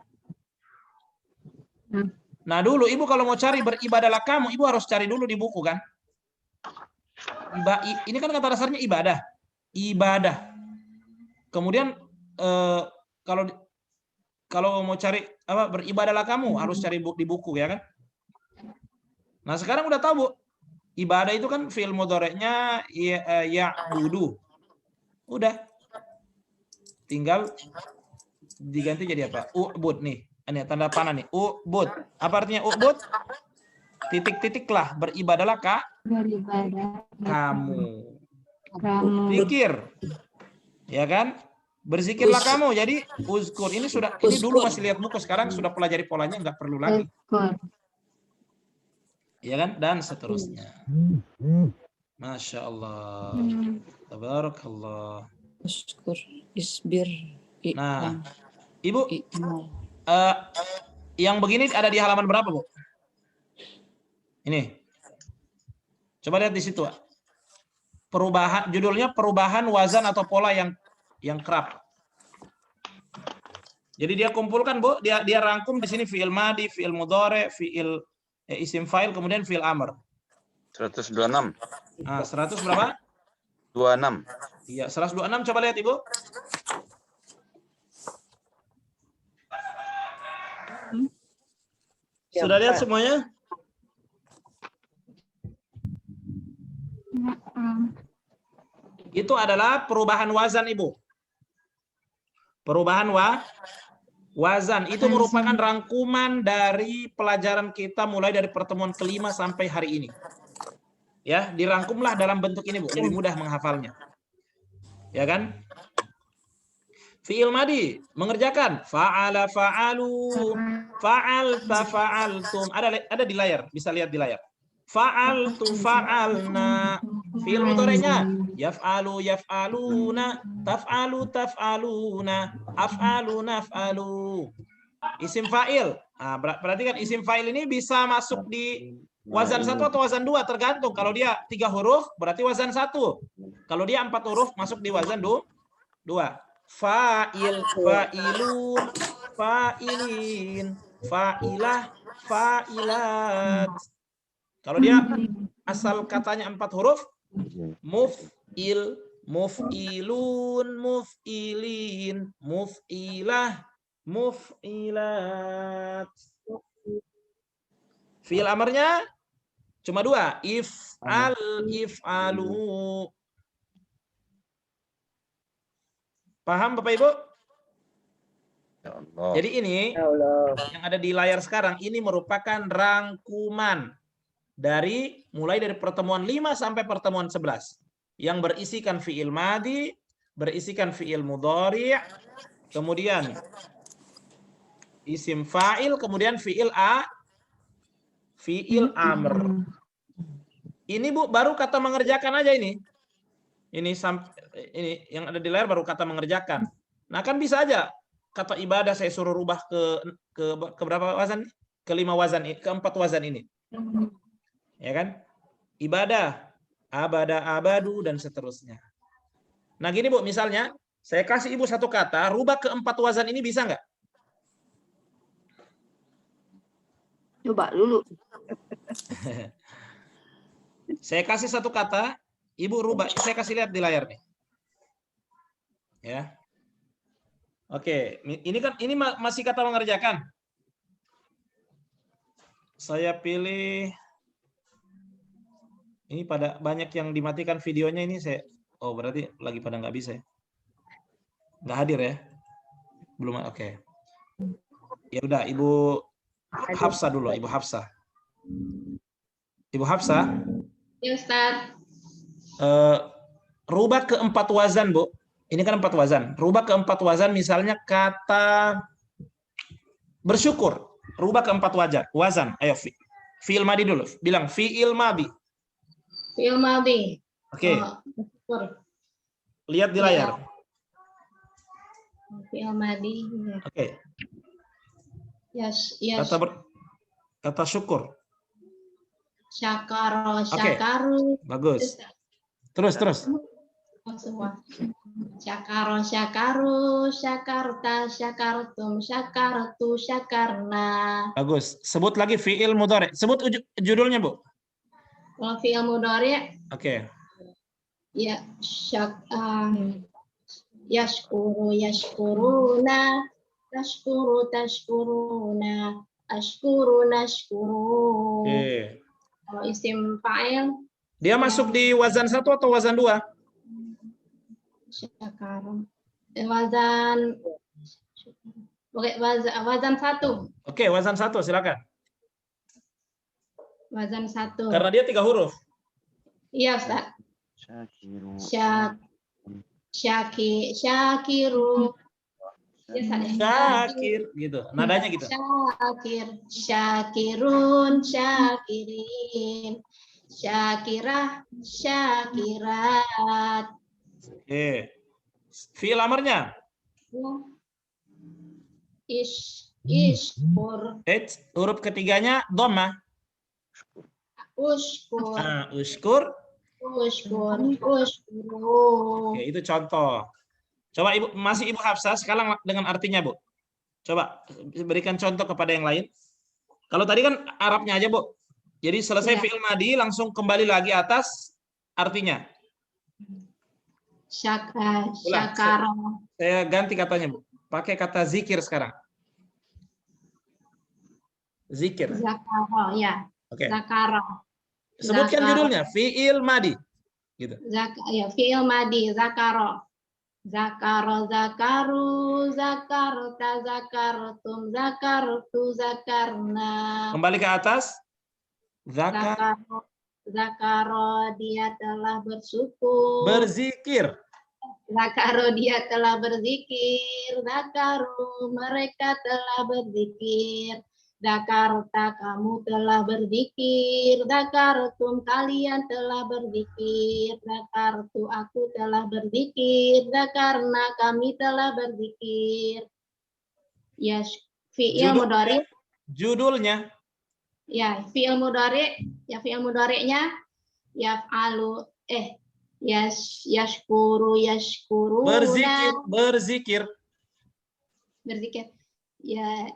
Nah, dulu Ibu kalau mau cari beribadahlah kamu, Ibu harus cari dulu di buku kan? Ini kan kata dasarnya ibadah. Ibadah. Kemudian kalau mau cari apa beribadahlah kamu harus cari di buku ya kan? Nah, sekarang udah tahu Bu. Ibadah itu kan fi'il mudhari'nya ya'budu. Udah. Tinggal diganti jadi apa? U'bud nih. Ini tanda panah nih. U'bud. Apa artinya u'bud? Titik-titiklah. Beribadahlah kamu. Pikir. Ya kan? Berzikirlah kamu. Jadi uzkur. Ini dulu masih lihat buku. Sekarang sudah pelajari polanya. Nggak perlu lagi. Ya kan? Dan seterusnya. Masya Allah. Tabarakallah. Uzkur. Isbir. Nah. Ibu. Yang begini ada di halaman berapa, Bu? Ini. Coba lihat di situ. Perubahan, judulnya perubahan wazan atau pola yang kerap. Jadi dia kumpulkan, Bu, dia rangkum di sini fi'il madi, fi'il mudhari, fi'il isim fa'il, kemudian fi'il amr. 126. Nah, 100 berapa? 26. Iya, 126 coba lihat, Ibu. Sudah lihat semuanya? Itu adalah perubahan wazan, Ibu. Perubahan wazan. Itu merupakan rangkuman dari pelajaran kita mulai dari pertemuan kelima sampai hari ini. Ya, dirangkumlah dalam bentuk ini, Bu. Lebih mudah menghafalnya. Ya kan? Fi'il madi mengerjakan. Fa'ala fa'alu, fa'alta fa'altum. Ada di layar, bisa lihat di layar. Fa'altu fa'alna. Fi'il mudhari'nya yaf'alu yaf'aluna, taf'alu taf'aluna, af'alu naf'alu. Isim fa'il. Nah, perhatikan isim fa'il ini bisa masuk di wazan 1 atau wazan 2 tergantung. Kalau dia 3 huruf berarti wazan 1. Kalau dia 4 huruf masuk di wazan 2. Fa'il, fa'ilun, fa'ilin, fa'ilah, fa'ilat. Kalau dia asal katanya 4 huruf, muf'il, muf'ilun, muf'ilin, muf'ilah, muf'ilat. Fi'il amarnya cuma 2, if'al, if'alu. Paham Bapak Ibu? Jadi ini yang ada di layar sekarang ini merupakan rangkuman mulai dari pertemuan 5 sampai pertemuan 11 yang berisikan fi'il madi, berisikan fi'il mudhari', kemudian isim fa'il, kemudian fi'il amr. Ini Bu baru kata mengerjakan aja ini. Ini yang ada di layar baru kata mengerjakan. Nah, kan bisa aja kata ibadah saya suruh rubah ke berapa wazan? Ke 5 wazan, ke 4 wazan ini. Ya kan? Ibadah, abada, abadu dan seterusnya. Nah, gini Bu, misalnya saya kasih Ibu satu kata, rubah ke 4 wazan ini bisa nggak? Coba dulu. Saya kasih satu kata, Ibu rubah, saya kasih lihat di layar nih. Ya. Oke, ini kan ini masih kata mengerjakan. Saya pilih ini pada banyak yang dimatikan videonya ini saya. Oh, berarti lagi pada nggak bisa ya. Nggak hadir ya? Belum, oke. Ya udah, Ibu Hafsah dulu, Ibu Hafsah. Ibu Hafsah. Ya, Ustaz. Rubah ke 4 wazan, Bu. Ini kan 4 wazan. Rubah ke 4 wazan misalnya kata bersyukur. Rubah ke 4 wazan. Ayo, fi'il madi dulu. Bilang fi'il madi. Fi'il madi. Oke. Bersyukur. Lihat di layar. Fi'il madi. Oke. Yes. Kata syukur. Syakaro, syakaru. Bagus. Terus. Semua. Syakaro, syakaru, syakarta, syakartum, syakartu, syakarna. Bagus. Sebut lagi fi'il mudhari'. Sebut judulnya, Bu. Kalau fi'il mudhari'. Oke. Ya, yashkuru, yashkuruna, tashkuru, tashkuruna, ashkuru, nashkuru. Oke. Kalau isim fa'il. Dia masuk di wazan 1 atau wazan 2? Syakaru. Wazan 1. Oke, wazan 1 silakan. Wazan 1. Karena dia 3 huruf. Iya, Ustaz. Syakiru. Syakir gitu. Nadanya gitu. Syakirun, syakirin. Syakirah, syakirat. Oke. Fi'il amarnya? Ishkur. Huruf ketiganya dhammah. Ushkur. Ushkur. Ushkur. Oke, itu contoh. Coba Ibu Hafsah sekarang dengan artinya, Bu. Coba berikan contoh kepada yang lain. Kalau tadi kan Arabnya aja, Bu. Jadi selesai fi'il madi langsung kembali lagi atas artinya. Syakara. Saya ganti katanya, Bu. Pakai kata zikir sekarang. Zikir. Zakara, ya. Oke. Zakara. Sebutkan judulnya, fi'il madi. Gitu. Ya, fi'il madi, zakara. Zakaro, zakaru, zakarta, zakartum, zakartu, zakarna. Kembali ke atas. Zakaro, dia telah bersyukur. Berzikir. Zakaru dia telah berzikir. Zakaru mereka telah berzikir. Zakarta kamu telah berzikir. Zakartum kalian telah berzikir. Zakartu aku telah berzikir. Zakarna kami telah berzikir. Ya, fi'il mudhari. Judulnya. Ya, fi'il mudhari. Ya, fi'il mudhari'nya yaf'alu yashkuru yashkuruna. Berzikir. Ya,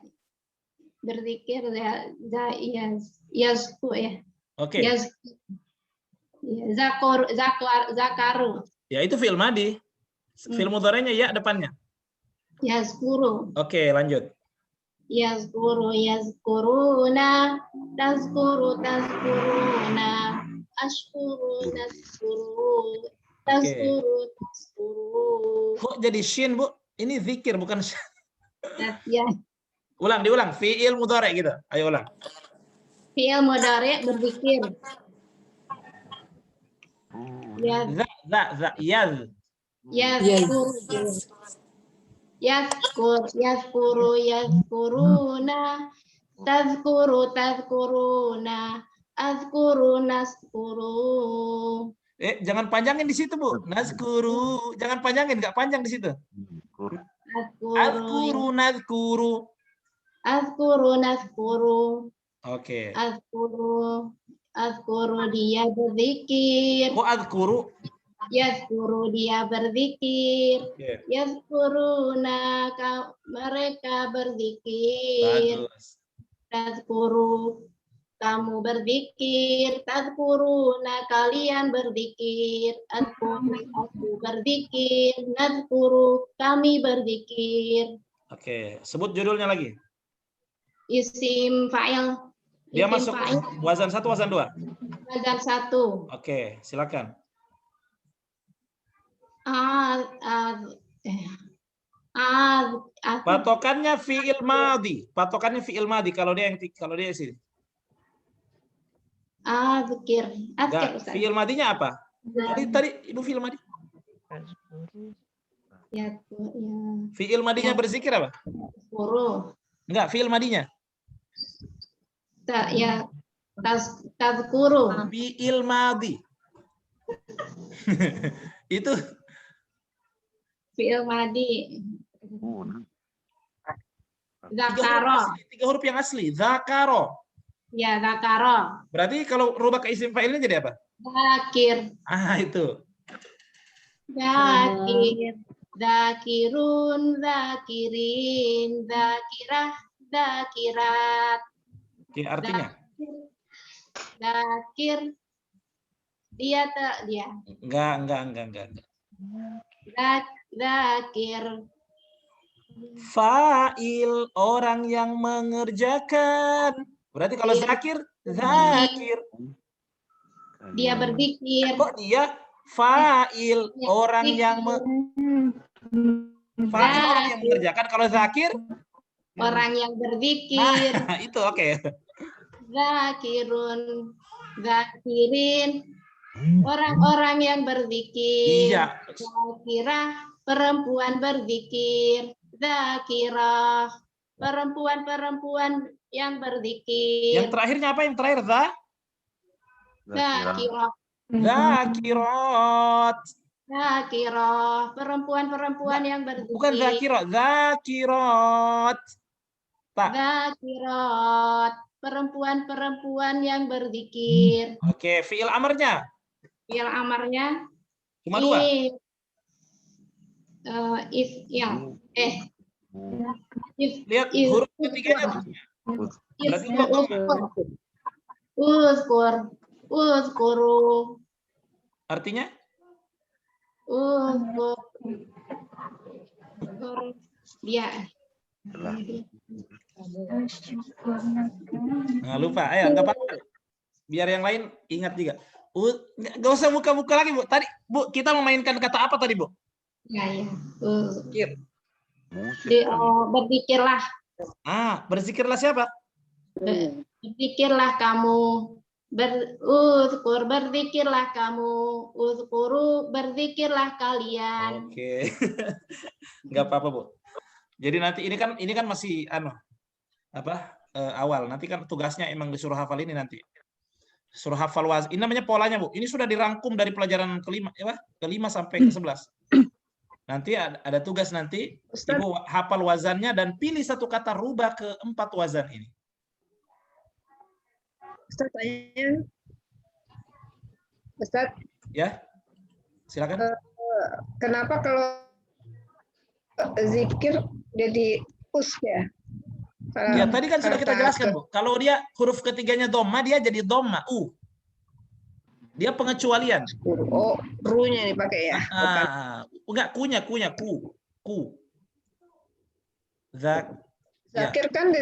berzikir ya yazku ya. Oke. Zakaru. Ya itu fi'il madi. Fi'il mudhari'nya ya depannya. Yazkuru. Oke, lanjut. Yazkuru yazkuruna. Tazkuruna. Ashkuru tazkuru. Tazkuru tazkuru. Kok jadi shin, Bu? Ini zikir bukan shin. Ya. Diulang. Fi'il mudhari' gitu. Ayo ulang. Fi'il mudhari' berzikir. Yaz. Yazkuru yazkuruna. Tazkuruna. Azkuru naskuru. Jangan panjangin di situ, Bu. Nazkuru. Jangan panjangin, nggak panjang di situ. Azkuru nazkuru. Azkuru naskuru. Oke. Azkuru dia berzikir. Kok azkuru? Yazkuru dia berzikir. Okay. Yazkuruna mereka berzikir. Bagus. Tazkuru kamu berzikir. Tazkuruna kalian berzikir. Azkuru aku berzikir. Nazkuru kami berzikir. Oke, sebut judulnya lagi. Isim fa'il. Dia masuk wazan 1, wazan 2? Wazan 1. Oke, silakan. Patokannya fi'il madhi. Patokannya fi'il madhi kalau dia sini. Azkir. Fi'il madhinya apa? Tadi Ibu fi'il madhi. Ya. Fi'il madhinya berzikir apa? Enggak, fi'il madhinya. Ya, tazkuru. Fi'il madhi. Itu fi'il madhi. Zakaro. 3 huruf yang asli. Zakaro. Ya, zakaro. Berarti kalau rubah ke isim fa'ilnya jadi apa? Zakir. Itu. Zakir. Zakirun, zakirin, zakirah, zakirat. Oke, artinya? Zakir. Dia. Enggak. Zakir. Fa'il, orang yang mengerjakan. Berarti kalau zakir. Dia berzikir. Kok dia? Fa'il, orang yang mengerjakan. Kalau zakir? Orang yang berzikir. Nah, itu oke. Zakirun, zakirin. Orang-orang yang berzikir. Iya. Zakirah, perempuan berzikir. Zakirah, perempuan-perempuan yang berzikir. Yang terakhirnya apa? Yang terakhir Zakirah. Zakirat. Zakirah, perempuan-perempuan yang berzikir. Bukan zakirat, zakirat. Zakirat, perempuan-perempuan yang berzikir. Oke, fi'il amarnya. Fi'il amarnya cuma 2. Lihat huruf ketiganya. Berarti Uzkuru. Artinya? Dia. Nggak lupa, ayo nggak apa-apa. Biar yang lain ingat juga. Nggak usah muka-muka lagi, Bu. Tadi, Bu, kita memainkan kata apa tadi, Bu? Ya. Berzikirlah. Berzikirlah siapa? Berzikirlah kamu. Uzkur, berzikirlah kamu. Uzkuru, berzikirlah kalian. Oke. Nggak apa-apa, Bu. Jadi nanti ini kan masih awal. Nanti kan tugasnya emang disuruh hafal ini nanti. Suruh hafal wazan. Ini namanya polanya, Bu. Ini sudah dirangkum dari pelajaran kelima sampai ke-11. Nanti ada tugas nanti, Ustaz. Ibu hafal wazannya dan pilih satu kata rubah ke 4 wazan ini. Ustaz, tanya. Ustaz, Ya, silakan. kenapa kalau zikir jadi us ya? Ya, tadi kan sudah kita jelaskan, Bu. Kalau dia huruf ketiganya dhamma, dia jadi dhamma, Dia pengecualian. Oh, ru-nya dipakai ya? Enggak, kunya, ku. Zakir kan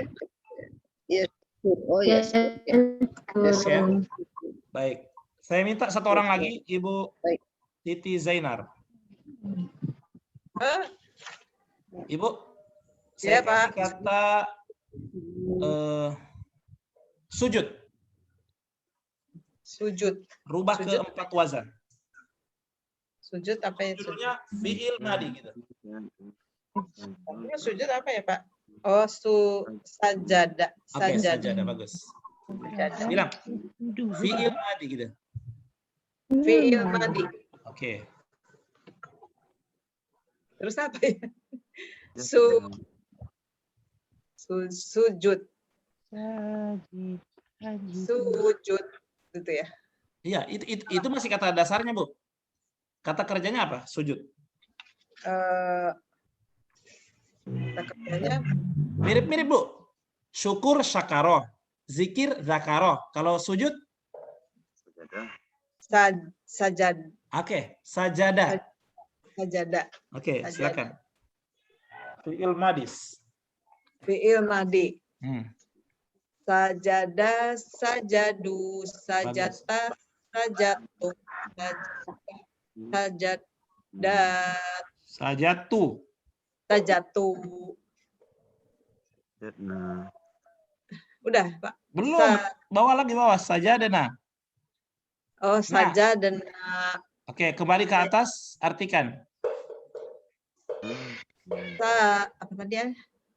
ya. Oh ya. Ya. Baik. Saya minta satu orang lagi, Ibu Titi Zainar. Ibu, saya kasih kata sujud. Sujud. Rubah ke 4 wazan. Sujud apa ya? Judulnya fi'il madi gitu. Sujud apa ya, Pak? Oh, sajada. Oke, sajada bagus. Bilang fi'il madi gitu. Fi'il madi. Oke. Terus apa ya? Sujud. Sujud gitu ya. Iya, itu masih kata dasarnya, Bu. Kata kerjanya apa? Sujud. Kata kerjanya Mirip-mirip, Bu. Syukur syakaroh, zikir zakaroh. Kalau sujud sajad. Oke, sajadah. Sajada. Oke, silakan. Fi'il madis. Fi'il madi. Sajada, Sajadu, sajata, sajatu, sajatu. Sajatu. Udah, Pak. Belum. Bawa lagi sajadana. Oh, sajadana. Oke, kembali ke atas, artikan. Apa tadi ya?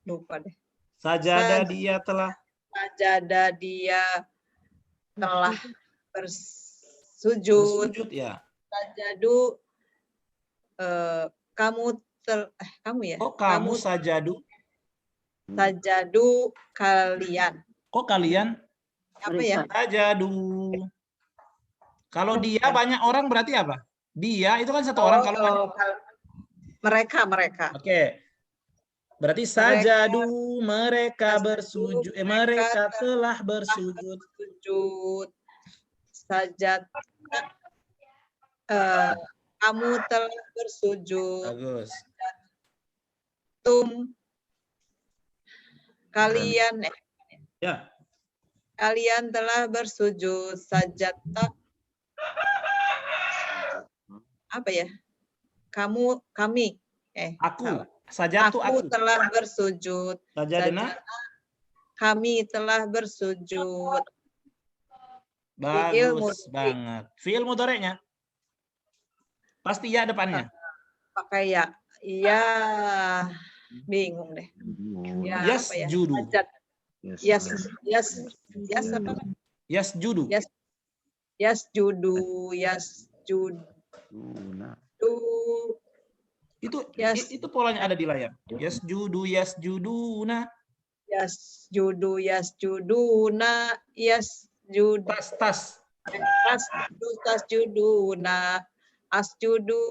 Lupa deh. Sajada dia telah. Sajada dia telah bersujud. Ya. Sajadu kamu ya? Oh, kamu sajadu. Sajadu kalian. Kok kalian? Apa ya? Sajadu. Kalau dia banyak orang berarti apa? Dia itu kan satu orang. Kalau mereka. Oke. Berarti sajadu mereka bersujud. Mereka telah bersujud. Sajad. Kamu telah bersujud. Bagus. Kalian Ya. Kalian telah bersujud. Sajata. Apa ya? Kami. Aku. Sajatu aku. Telah bersujud. Sajadana. Kami telah bersujud. Bagus banget. Fi'il mudhari'nya. Pasti ya depannya. Pakai ya. Iya. Bingung deh. Ya, Yes, apa ya? judu. Yes apa? Yes, judu. Yes, judu. Itu polanya ada di layar. Yes, juduna. Yes, juduna. Yes, judu. Tas. Tas juduna. Asjudu.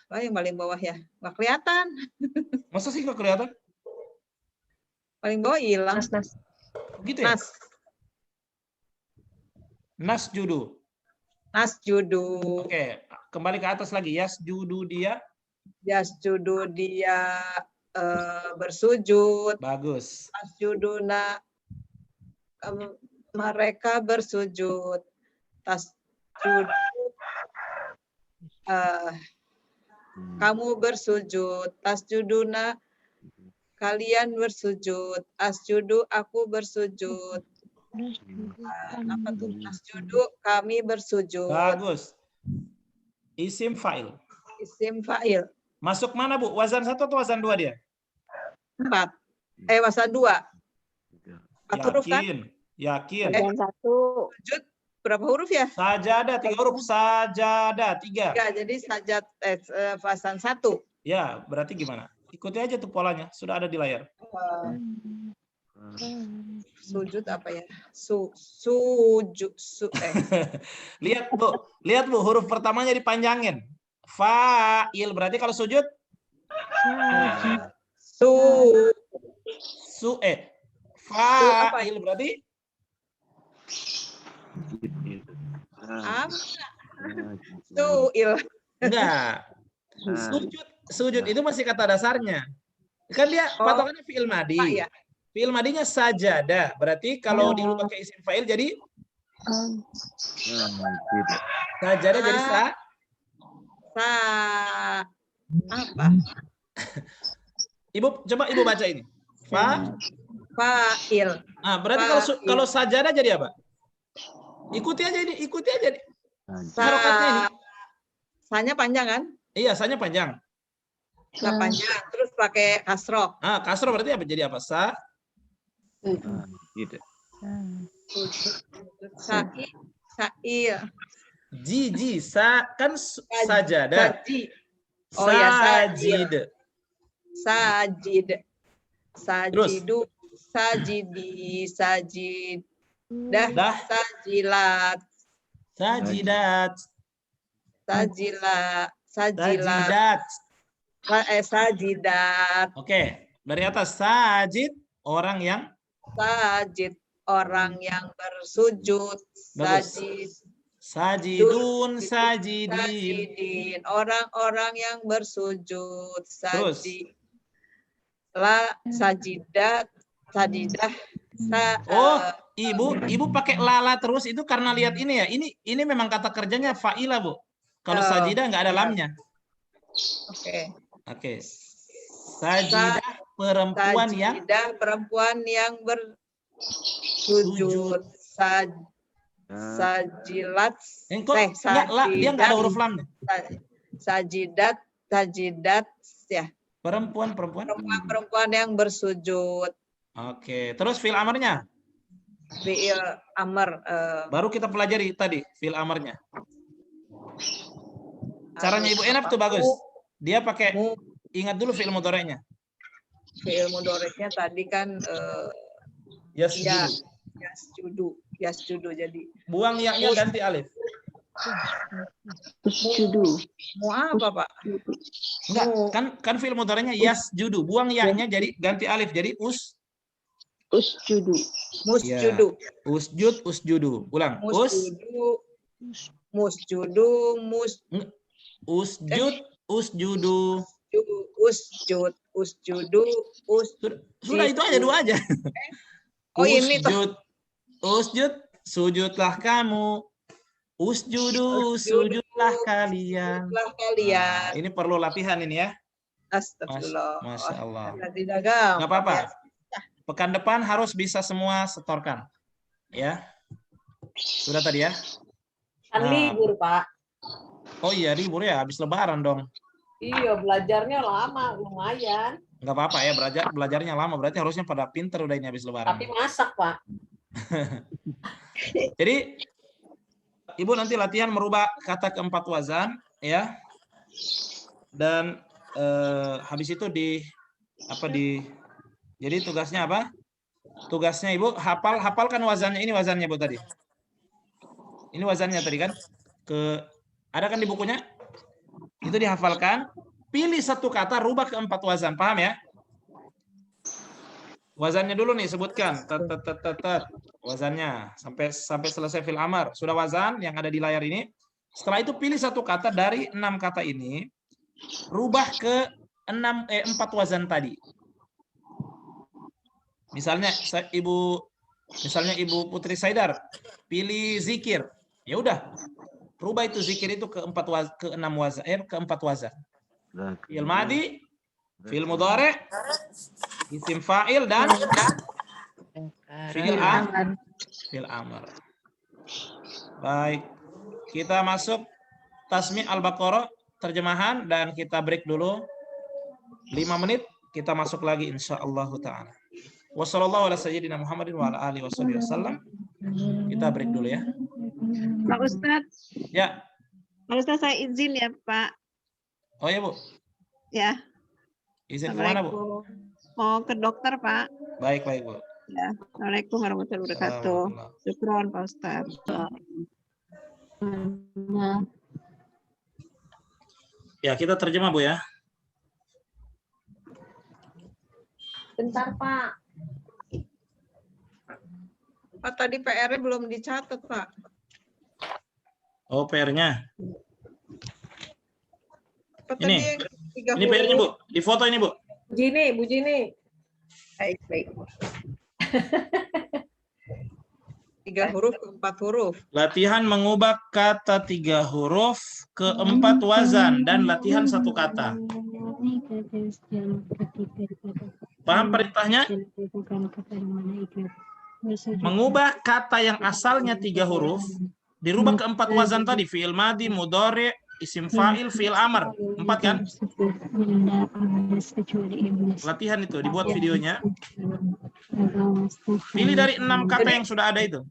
Yang paling bawah ya? Nggak kelihatan. Masa sih nggak kelihatan? Paling bawah hilang. Gitu ya? Nas judu. Oke, kembali ke atas lagi. Yas judu dia. Yasjudu dia bersujud. Bagus. Asjuduna mereka bersujud. Tasjud kamu bersujud. Tasjuduna kalian bersujud. Asjudu aku bersujud. Apa tuh? Nasjudu, kami bersujud. Bagus. Isim fa'il. Isim fa'il. Masuk mana, Bu? Wazan 1 atau wazan 2 dia? 4. Wazan 2. 4 huruf kan? Yakin. Wazan 1. Sujud berapa huruf ya? Sajadah 3 huruf. Sajadah 3. Ya, jadi sajad wazan 1. Ya, berarti gimana? Ikuti aja tuh polanya. Sudah ada di layar. Sujud apa ya? Sujud. Lihat, Bu. Lihat, Bu. Huruf pertamanya dipanjangin. Fa'il. Berarti kalau sujud? Fa'il berarti? Su'il. Enggak. Sujud itu masih kata dasarnya. Kan dia patokannya fi'il madi. Ya. Fi'il madinya sajadah. Berarti kalau dirubah ke isim fa'il jadi sajadah jadi apa? Ibu coba Ibu baca ini. Fa'il. Nah, berarti kalau sajadah jadi apa? Ikuti aja ini, ikuti aja nih. Harokatnya ini. Sanya panjang kan? Iya, sanya panjang. Panjang, terus pakai kasroh. Ah, kasroh berarti apa? Jadi apa? Sa'il. Ji, kan sajadah. Oh ya, sajid. Sajidu, sajidi, sajidah, sajilat, sajidat, sajidat. Oke, dari atas sajid orang yang bersujud. Sajidun, sajidin. Orang-orang yang bersujud. Sajidah. Ibu pakai lala terus itu karena lihat ini ya. Ini memang kata kerjanya fa'ila, Bu. Kalau sajidah nggak ada lamnya. Oke. Sajidah perempuan yang bersujud. Sajilat. Dia nggak ada huruf lamnya. Sajidat ya. Perempuan yang bersujud. Oke, terus fi'il amarnya? Fi'il amar. Baru kita pelajari tadi fi'il amarnya. Caranya Ibu Enaf tuh bagus. Dia pakai ingat dulu fi'il mudhari'nya. Fi'il mudhari'nya tadi kan Yasjudu jadi. Buang ya-nya ganti alif. Mau apa, Pak? Enggak, kan fi'il mudhari'nya yasjudu. Buang ya-nya jadi ganti alif jadi usjudu. Usjudu. Ulang. Usjudu. Sudah itu aja dua aja. Ini tuh. Usjud, sujudlah kamu. Usjudu, sujudlah kalian. Nah, ini perlu latihan ini ya. Astagfirullah. Masya Allah. Tidak apa-apa. Pekan depan harus bisa semua setorkan. Ya. Sudah tadi ya? Kan libur, Pak. Oh iya, libur ya. Habis lebaran dong. Iya, belajarnya lama, lumayan. Nggak apa-apa ya, belajarnya lama. Berarti harusnya pada pinter udah ini habis lebaran. Tapi masak, Pak. Jadi, Ibu nanti latihan merubah kata keempat wazan. Ya. Dan habis itu jadi tugasnya apa? Tugasnya Ibu hafalkan wazannya. Ini wazannya Bu tadi. Ini wazannya tadi kan? Ada kan di bukunya? Itu dihafalkan. Pilih satu kata, rubah ke 4 wazan. Paham ya? Wazannya dulu nih sebutkan. Wazannya sampai selesai fi'il amar. Sudah wazan yang ada di layar ini. Setelah itu pilih satu kata dari 6 kata ini, rubah ke 4 wazan tadi. Misalnya Ibu Putri Saidar pilih zikir. Ya udah. Rubah itu zikir itu ke 4 wazan. Fi'il madi, fi'il mudhari', isim fa'il dan fi'il Fil amr. Baik. Kita masuk Tasmi' Al-Baqarah terjemahan dan kita break dulu 5 menit. Kita masuk lagi insyaallah taala. Wassallallahu ala sayyidina Muhammadin wa ala alihi wasallam. Kita break dulu ya. Pak Ustadz. Ya. Pak Ustadz, saya izin ya Pak. Oh ya Bu. Ya. Izin kemana Bu? Mau ke dokter Pak. Baik Bu. Ya. Assalamualaikum warahmatullahi wabarakatuh. Syukron Pak Ustadz. Ya, kita terjemah Bu ya. Bentar Pak. Pak, tadi PR-nya belum dicatat, Pak. Oh, PR-nya. Apa Ini. tadi yang 30? Ini PR-nya Bu. Di foto ini Bu. Bu Jini. Baik. 3 huruf ke 4 huruf. Latihan mengubah kata 3 huruf ke 4 wazan dan latihan 1 kata. Paham perintahnya? Mengubah kata yang asalnya 3 huruf dirubah ke 4 wazan tadi, fi'il madi, mudhari, isim fa'il, fi'il amr. 4 kan? Latihan itu, dibuat videonya. Pilih dari 6 kata yang sudah ada itu.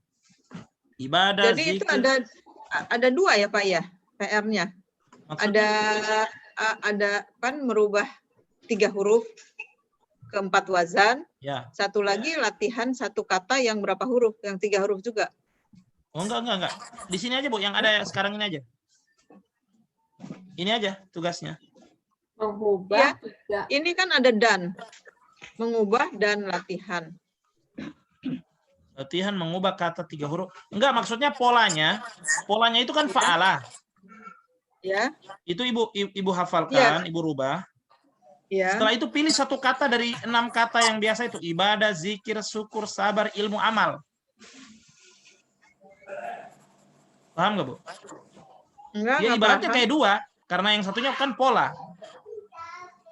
Ibadah, Jadi itu zikir. ada 2 ya, Pak ya, PR-nya. Ada kan merubah 3 huruf ke 4 wazan. Ya. Satu lagi latihan 1 kata yang berapa huruf? Yang 3 huruf juga. Oh enggak. Di sini aja Bu, yang ada sekarang ini aja. Ini aja tugasnya. Mengubah. Ya, ini kan ada dan. Mengubah dan latihan. Latihan mengubah kata 3 huruf. Enggak, maksudnya polanya. Polanya itu kan fa'alah. Ya. Itu Ibu hafalkan, Ya. Ibu rubah. Ya. Setelah itu pilih 1 kata dari 6 kata yang biasa itu. Ibadah, zikir, syukur, sabar, ilmu, amal. Paham nggak Bu? Enggak, Ya ibaratnya kayak 2. Karena yang satunya kan pola.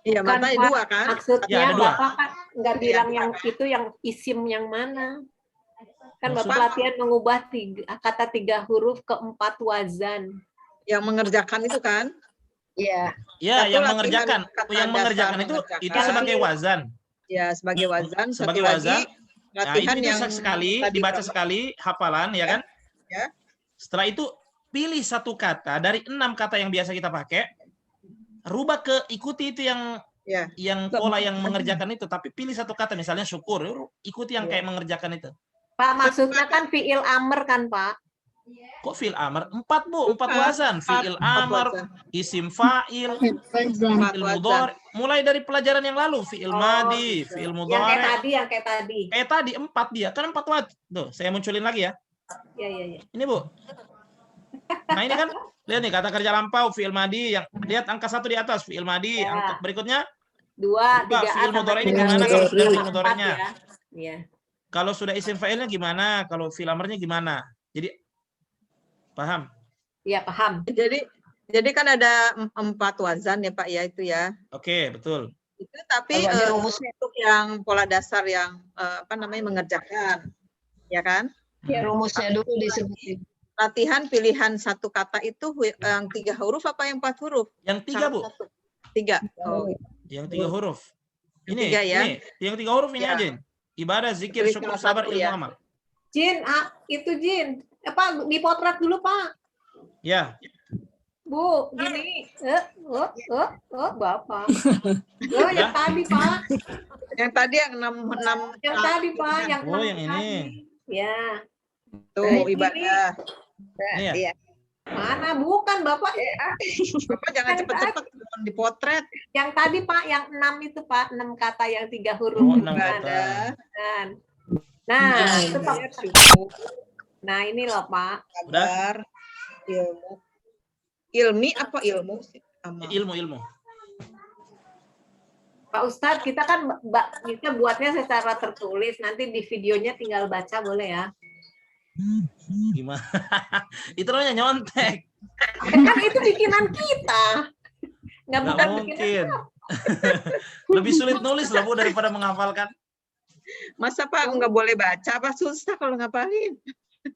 Iya, Kan, makanya Pak, 2 kan? Maksudnya Ya, ada 2. Bapak kan nggak bilang yang itu yang isim yang mana. Kan Maksud- Bapak latihan mengubah kata 3 huruf ke 4 wazan. Yang mengerjakan itu kan? Iya. Ya, Satu yang latihan mengerjakan. kata Yang dasar mengerjakan itu mengerjakan. sebagai wazan. Ya, sebagai wazan. Sebagai Satu wazan. lagi latihan Nah, itu yang sekali, tadi dibaca Bapak- sekali, hafalan, ya kan? Ya. Setelah itu, pilih 1 kata dari 6 kata yang biasa kita pakai, rubah ke ikuti itu yang Ya. pola yang mengerjakan itu, tapi pilih 1 kata, misalnya syukur, ikuti yang kayak mengerjakan itu. Pak, maksudnya kan fi'il amr kan, Pak? Kok fi'il amr? 4 Bu, 4 wazan. Fi'il 4 amr, wazan. isim fa'il, fi'il mudhari. Mulai dari pelajaran yang lalu, fi'il madi, Gitu. fi'il Yang mudhari. kayak tadi. Kayak tadi 4 dia, kan 4 wazan. Tuh, saya munculin lagi ya. Iya. Ini Bu. Nah ini kan, lihat nih kata kerja lampau, fi'il madi, yang lihat angka 1 di atas, fi'il madi, Ya. angka berikutnya, 2, 3, fi'il mudhari ini gimana kalau sudah fi'il mudhari'nya? Iya. Kalau sudah isim fa'ilnya gimana? Kalau fi'il amrnya gimana? Jadi, paham? Iya, paham. Jadi kan ada 4 wazan ya Pak ya itu ya. Oke, betul. Itu tapi untuk yang pola dasar yang mengerjakan, ya kan? Ya, rumusnya dulu disebutin. Latihan pilihan 1 kata itu yang 3 huruf apa yang 4 huruf? Yang 3 Bu. 3. Oh, Yang 3 huruf. Ini, 3 ya. ini. Yang 3 huruf ini Ya. aja. Ibadah, zikir, Pilih syukur, salah sabar, satu ilmu, ya. amal. Jin, itu Jin. Pak, dipotret dulu, Pak. Ya, Bu, gini. Bapak. Yang tadi, Pak. yang tadi yang 6 Yang tadi, Pak. Yang Oh, 6 yang ini. tadi. Ya. tuh ibadah. ini ya. Mana? Bukan, Bapak. Bapak jangan cepet-cepet dipotret. Yang tadi, Pak. Yang 6 itu, Pak. 6 kata yang 3 huruf. Oh, 6 Bukan. kata. Nah, itu Pak. Syukur, Nah, ini loh, Pak. sabar, ilmu. Ilmi apa ilmu? Amal. Ilmu. Pak Ustadz, kita kan kita buatnya secara tertulis. Nanti di videonya tinggal baca, boleh ya? Gimana? Itu namanya nyontek. Kan itu bikinan kita. Nggak Nggak bukan mungkin. Lebih sulit nulis lah Bu daripada menghafalkan. Masa Pak nggak boleh baca? Pak susah kalau ngapalin.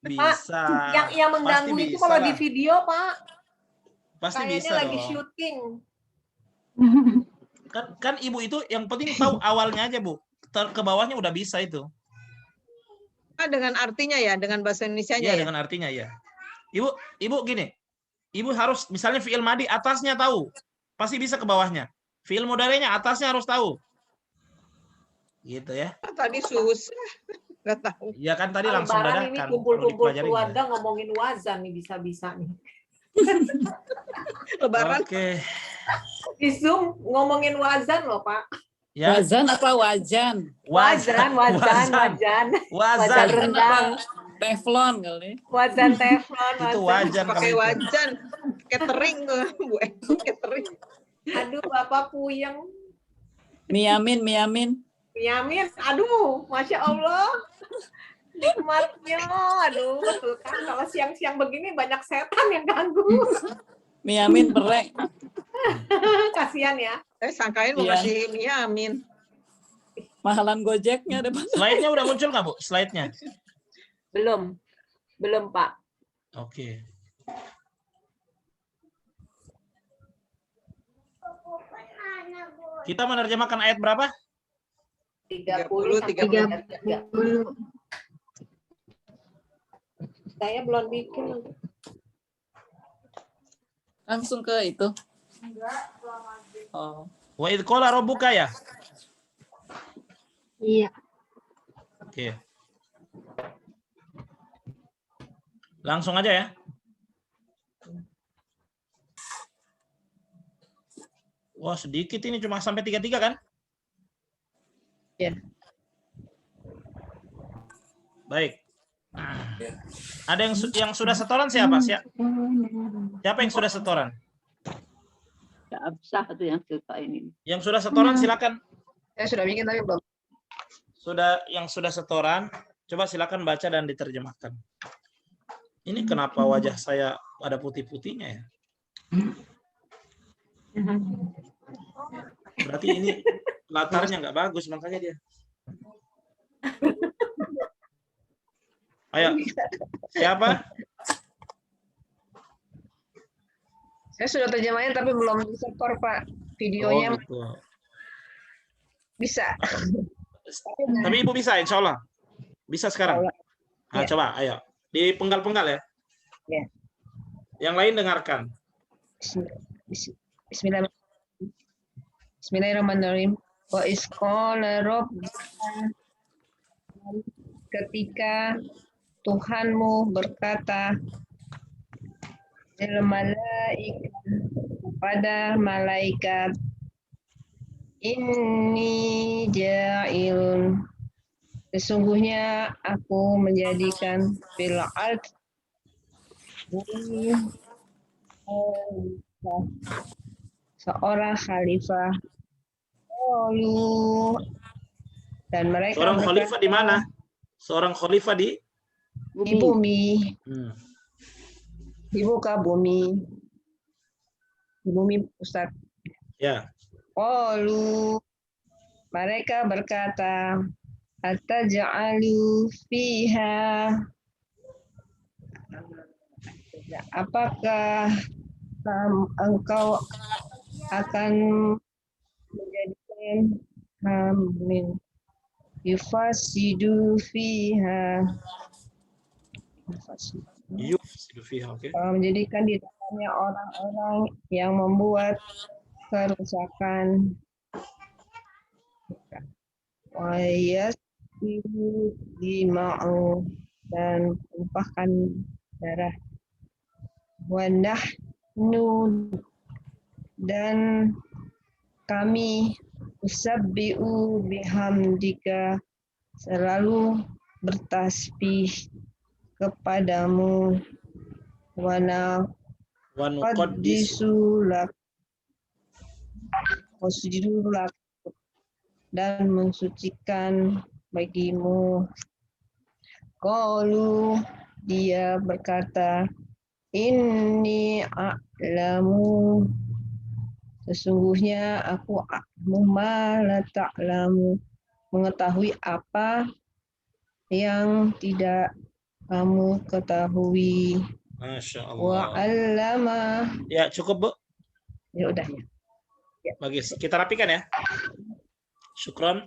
Bisa. Yang mengganggu Pasti itu bisa kalau lah. di video, Pak. Pasti Kayaknya bisa lagi dong. syuting. Kan ibu itu yang penting tahu awalnya aja, Bu. Ke bawahnya udah bisa itu. Dengan artinya ya, dengan bahasa Indonesianya Iya, ya. dengan artinya ya. Ibu gini. Ibu harus misalnya fi'il madi atasnya tahu. Pasti bisa ke bawahnya. Fi'il mudhari'nya atasnya harus tahu. Gitu ya. Tadi susah. Nggak tahu. Iya kan tadi langsung Lebaran ini dadakan. kumpul-kumpul Kalau dipelajari keluarga ngomongin wazan nih bisa-bisa nih. Lebaran. Oke. Di Zoom ngomongin wazan loh, Pak. Ya. Wazan apa wajan? Wazan rendang. Teflon kali. Wazan teflon. Itu wajan Pakai kalau itu. wajan. Catering tuh, Bu. Catering. Aduh, Bapak puyeng. Miamin. Yamin, aduh, Masya Allah. Nikmatnya, aduh, betul kan. Kalau siang-siang begini banyak setan yang ganggu. Miamin berek. Kasihan ya. Sangkain mau Iya. kasih Miamin. Mahalan Gojeknya depan. Slide-nya udah muncul nggak, Bu? Slide-nya. Belum, Pak. Oke. Kita menerjemahkan ayat berapa? 30. Saya belum bikin. Langsung ke itu. Oh. Wa idh qala rabbuka ya? Iya. Oke. Langsung aja ya. Wah, sedikit ini cuma sampai 33 kan? Ya. Baik. Ada yang sudah setoran siapa? Siapa yang sudah setoran? Ya, Absah itu yang suka ini. Yang sudah setoran silakan. Saya sudah bikin tapi belum. Yang sudah setoran, coba silakan baca dan diterjemahkan. Ini kenapa wajah saya ada putih-putihnya ya? Berarti ini latarnya nggak bagus, makanya dia. Ayo, siapa? Saya sudah terjemahin tapi belum disetor, Pak. Videonya Oh, gitu. bisa. Tapi Ibu bisa, insya Allah. Bisa sekarang. Nah, Ya. coba, ayo. Di penggal-penggal ya. Ya. Yang lain dengarkan. Bismillahirrahmanirrahim. Wa isqala rabbuna, ketika Tuhanmu berkata kepada malaikat, Inni ja'ilun, sesungguhnya aku menjadikan fil ard bumi seorang khalifah. Dan mereka Seorang khalifah di mana? Seorang khalifah di bumi. Di muka bumi. Di bumi, Ustaz. Ya. Mereka berkata, Ataj'alu fiha, apakah engkau akan menjadikan yufasidu fiha, okay. Menjadikan di dalamnya orang-orang yang membuat kerusakan. Wayasfiku dima'u, dan tumpahkan darah. Wanahnu, dan kami usabbi'u bihamdika, selalu bertasbih kepadamu. Wana qaddisu lak, dan mensucikan bagimu. Qalu, dia berkata, Inni a'lamu, sesungguhnya aku a'lamu ma la ta'lamu, mengetahui apa yang tidak kamu ketahui. Masya Wa Allah. 'allama. Ya, cukup, Bu. Ya udah. Bagus. Kita rapikan ya. Syukran.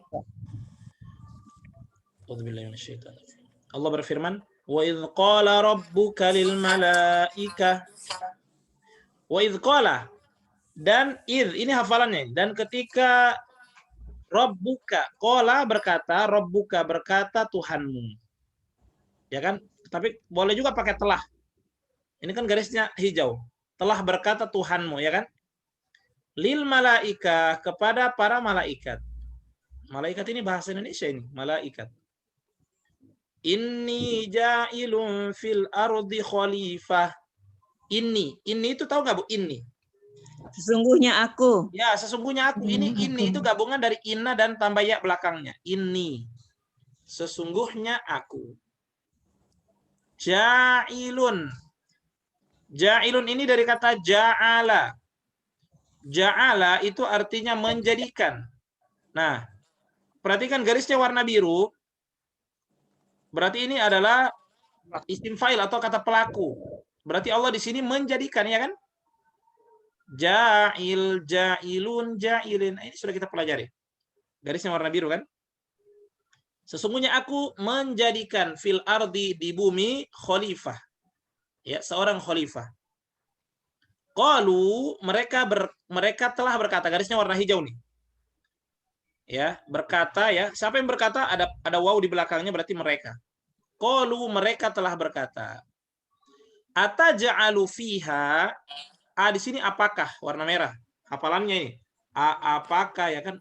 Allah berfirman, wa idz qala rabbuka lil malaikah. Wa idz qala, dan idz ini hafalannya, dan ketika rabbuka, qala berkata, rabbuka berkata Tuhanmu. Ya kan? Tapi boleh juga pakai telah. Ini kan garisnya hijau. Telah berkata Tuhanmu, ya kan? Lil malaika, kepada para malaikat. Malaikat ini bahasa Indonesia ini, malaikat. Inni ja'ilun fil ardi khalifah. Ini itu tahu nggak Bu? Ini. Sesungguhnya aku. Ya, sesungguhnya aku. Ini itu gabungan dari inna dan tambah ya belakangnya. Ini. Sesungguhnya aku. Ja'ilun. Ja'ilun ini dari kata ja'ala. Ja'ala itu artinya menjadikan. Nah, perhatikan garisnya warna biru. Berarti ini adalah isim fa'il atau kata pelaku. Berarti Allah di sini menjadikan, ya kan? Ja'il, ja'ilun, ja'ilin. Ini sudah kita pelajari. Garisnya warna biru kan? Sesungguhnya aku menjadikan fil ardi, di bumi, khalifah. Ya, seorang khalifah. Qalu, mereka telah berkata, garisnya warna hijau nih. Ya, berkata ya. Siapa yang berkata? Ada waw di belakangnya, berarti mereka. Qalu, mereka telah berkata. Ataja'alu fiha. Di sini apakah warna merah? Hafalannya ini. Apakah, ya kan?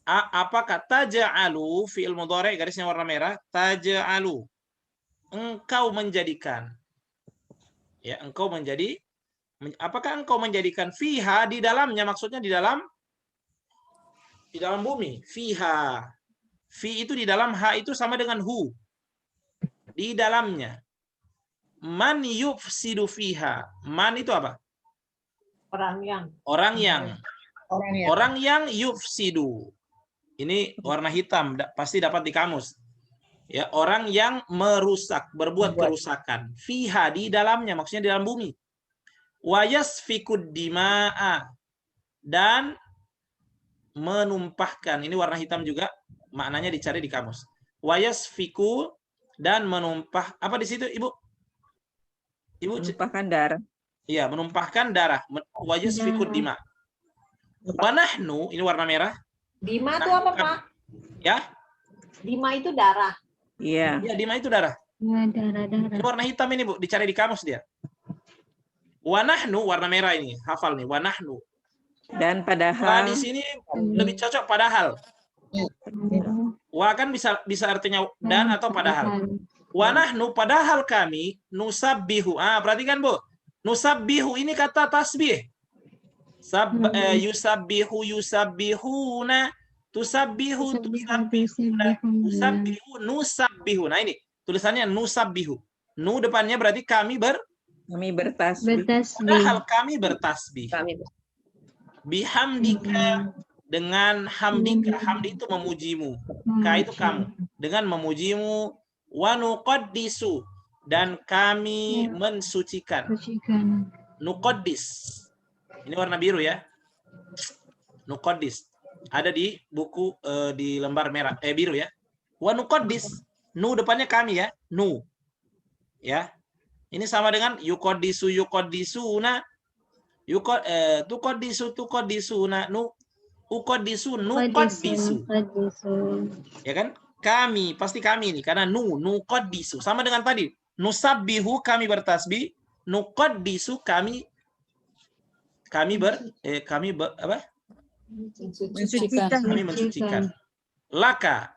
Apakah taja'alu fi'il mudhari garisnya warna merah? Taja'alu. Engkau menjadikan. Ya, engkau menjadi. Apakah engkau menjadikan fiha di dalamnya? Maksudnya di dalam bumi. Fiha. Fi itu di dalam, ha itu sama dengan hu. Di dalamnya. Man yufsidu fiha. Man itu apa? Orang yang yufsidu. Ini warna hitam, pasti dapat di kamus. Ya, orang yang merusak, berbuat kerusakan. Fiha di dalamnya, maksudnya di dalam bumi. Wa yasfikud dima'a, dan menumpahkan. Ini warna hitam juga, maknanya dicari di kamus. Wa yasfiku, dan menumpah. Apa di situ, Ibu? Ibu Menumpahkan darah. Iya, menumpahkan darah. Wa yasfikud dima. Wa nahnu, ini warna merah. Dima itu apa, Pak? Ya? Dima itu darah. Iya. Iya, dima itu darah. Darah. Ini warna hitam ini, Bu, dicari di kamus dia. Wa nahnu, warna merah ini, hafal nih, wa nahnu. Dan Wa padahal. di sini lebih cocok padahal. Wa kan bisa artinya dan atau padahal. Wa nahnu, padahal kami, nusabbihu. Perhatikan, Bu. Nusabbihu ini kata tasbih. Yusabbihu, yusabbihuna, tusabbihu, tusabbihuna, tusabbihu, nusabbihu. Nah ini tulisannya nusabbihu. Nu depannya berarti kami bertasbih. Padahal kami bertasbih. Bihamdika, dengan hamdika. Hamdi itu memujimu. Ka itu kamu. Dengan memujimu. Wa nuqaddisu, dan kami mensucikan. Nuqaddis. Ini warna biru ya. Nuqaddis. Ada di buku di lembar merah biru ya. Wa nuqaddis. Nu depannya kami ya. Nu. Ya. Ini sama dengan yuqaddisu, yuqaddisuna. Tuqaddisu, tuqaddisuna. Nu uqaddisu, nuqaddisu. Ya kan? Kami, pasti kami ini karena nuqaddisu. Sama dengan tadi. Nusabbihu, kami bertasbih. Nuqaddisu, kami mensucikan. Laka,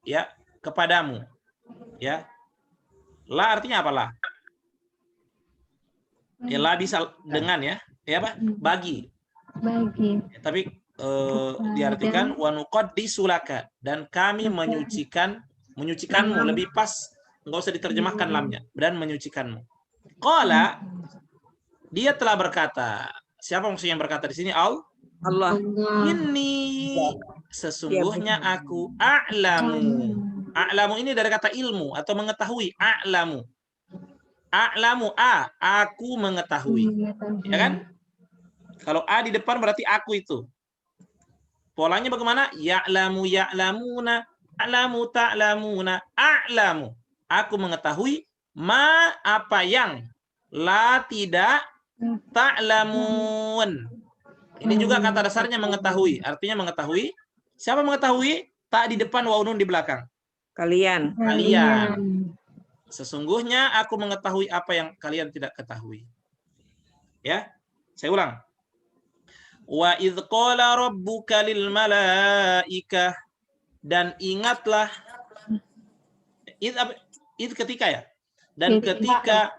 ya, kepadamu. Ya. La artinya apa la? Ya, la bisa dengan ya. Ya apa? Bagi. Ya, tapi diartikan wa nuqaddisu laka, dan kami menyucikanmu, lebih pas, enggak usah diterjemahkan lamnya, dan menyucikanmu. Qala, dia telah berkata. Siapa maksudnya yang berkata di sini? Allah. Ini sesungguhnya aku a'lamu. A'lamu ini dari kata ilmu atau mengetahui. A'lamu. A'lamu aku mengetahui. Ya kan? Kalau a di depan berarti aku itu. Polanya bagaimana? Ya'lamu ya'lamuna, a'lamu ta'lamuna, a'lamu. Aku mengetahui ma apa yang la tidak ta'lamun. Ini juga kata dasarnya mengetahui. Artinya mengetahui. Siapa mengetahui? Tak di depan wa nun di belakang. Kalian. Kalian. Sesungguhnya aku mengetahui apa yang kalian tidak ketahui. Ya, saya ulang. Wa idz qala rabbuka lil malaikah, dan ingatlah id ketika ya. Dan ketika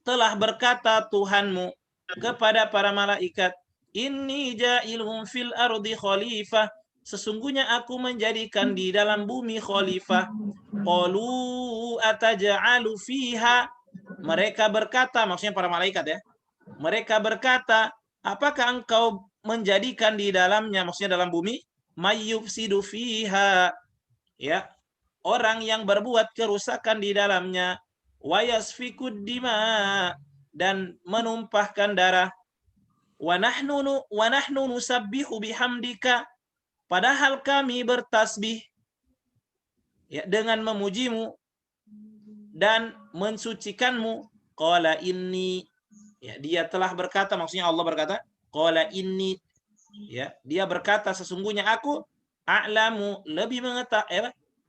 telah berkata Tuhanmu kepada para malaikat, inni ja'ilhum fil ardi khalifah, sesungguhnya aku menjadikan di dalam bumi khalifah. Qalu ataj'alu fiha, mereka berkata, maksudnya para malaikat ya. Mereka berkata, apakah engkau menjadikan di dalamnya, maksudnya dalam bumi, mayyufsidu fiha, ya, orang yang berbuat kerusakan di dalamnya, wa yasfikud dima, dan menumpahkan darah, wa nahnu nusabbihu bihamdika, padahal kami bertasbih ya dengan memujimu dan mensucikanmu. Qala inni, ya, dia telah berkata, maksudnya Allah berkata, qala inni, ya, dia berkata sesungguhnya aku a'lamu, lebih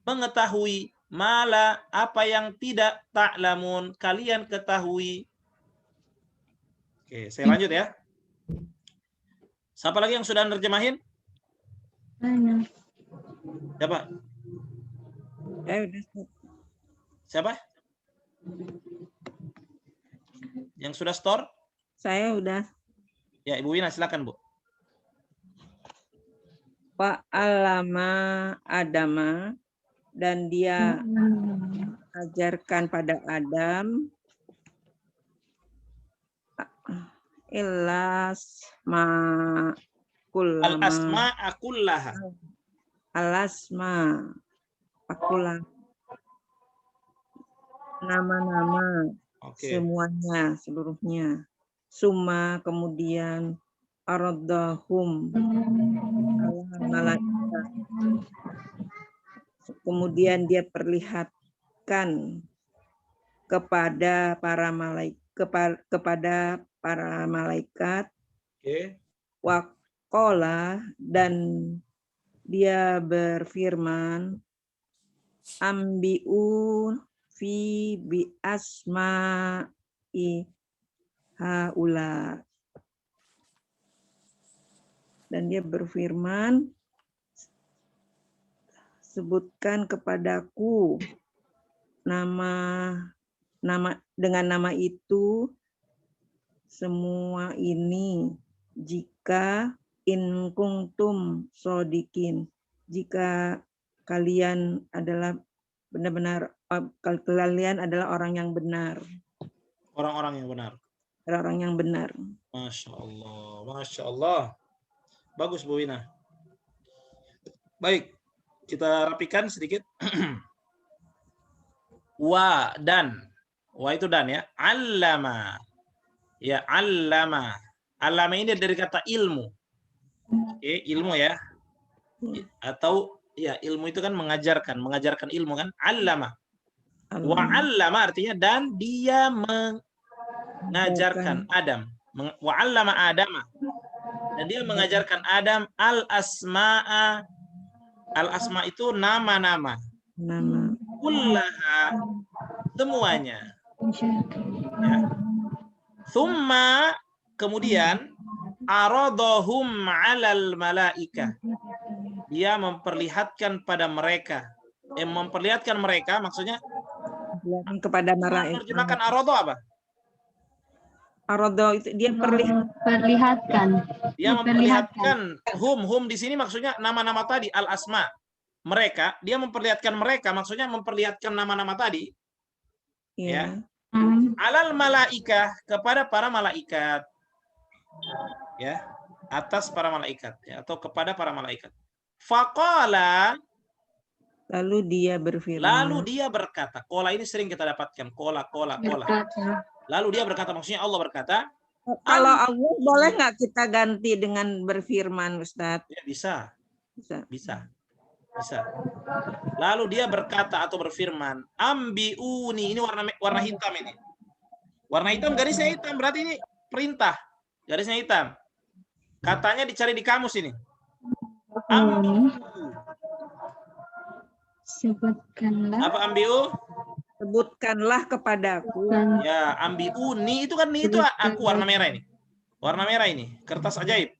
mengetahui mala apa yang tidak ta'lamun, kalian ketahui. Oke, saya lanjut ya. Siapa lagi yang sudah nerjemahin? Siapa? Siapa? Yang sudah store? Saya udah. Ya, Ibu Wina, silakan, Bu. Pak Alama Adama, dan dia ajarkan pada Adam al-asma akullaha. Al-asma akulah, nama-nama, semuanya, seluruhnya. Summa, kemudian aradahum, malaikat. Kemudian dia perlihatkan kepada para malaikat, waqala, dan dia berfirman, ambi'u fi bi asma'i haula, dan dia berfirman, sebutkan kepadaku dengan nama itu semua ini, jika in kuntum shodikin, jika kalian adalah benar-benar, kalian adalah orang yang benar. Orang-orang yang benar. Orang-orang yang benar. Masya Allah, Masya Allah. Bagus, Bu Wina. Baik, kita rapikan sedikit. Wa, dan. Wa itu dan ya. Allama. Ya, allama. Allama ini dari kata ilmu. Oke, ilmu ya. Atau ya, ilmu itu kan mengajarkan ilmu kan. Allama. Wa allama artinya dan dia mengajarkan Adam. Wa allama Adama. Dan dia mengajarkan Adam al-asma'a. Al-asma itu nama-nama. Kullaha, semuanya. Ya. Thumma, kemudian aradahum 'alal malaikah. Dia memperlihatkan pada mereka. Memperlihatkan mereka maksudnya kepada mereka. Terjemahkan arado apa? Arado itu dia perlihatkan. Dia memperlihatkan hum di sini maksudnya nama-nama tadi, al-asma. Mereka, dia memperlihatkan mereka maksudnya memperlihatkan nama-nama tadi. Ya. Alal malaikah, kepada para malaikat. Ya. atas para malaikat ya, atau kepada para malaikat. Faqala, Lalu dia berfirman. berkata. Kola ini sering kita dapatkan. Kola. Berkata. Lalu dia berkata, maksudnya Allah berkata. Kalau Allah boleh nggak kita ganti dengan berfirman, Ustadz? Ya, bisa. Lalu dia berkata atau berfirman, ambiuni, ini warna hitam ini. Warna hitam, garisnya hitam, berarti ini perintah. Garisnya hitam. Katanya dicari di kamus ini. Sebutkanlah. Apa ambiu? Sebutkanlah kepadaku. Ya, ambiuni itu kan itu aku warna merah ini. Warna merah ini, kertas ajaib.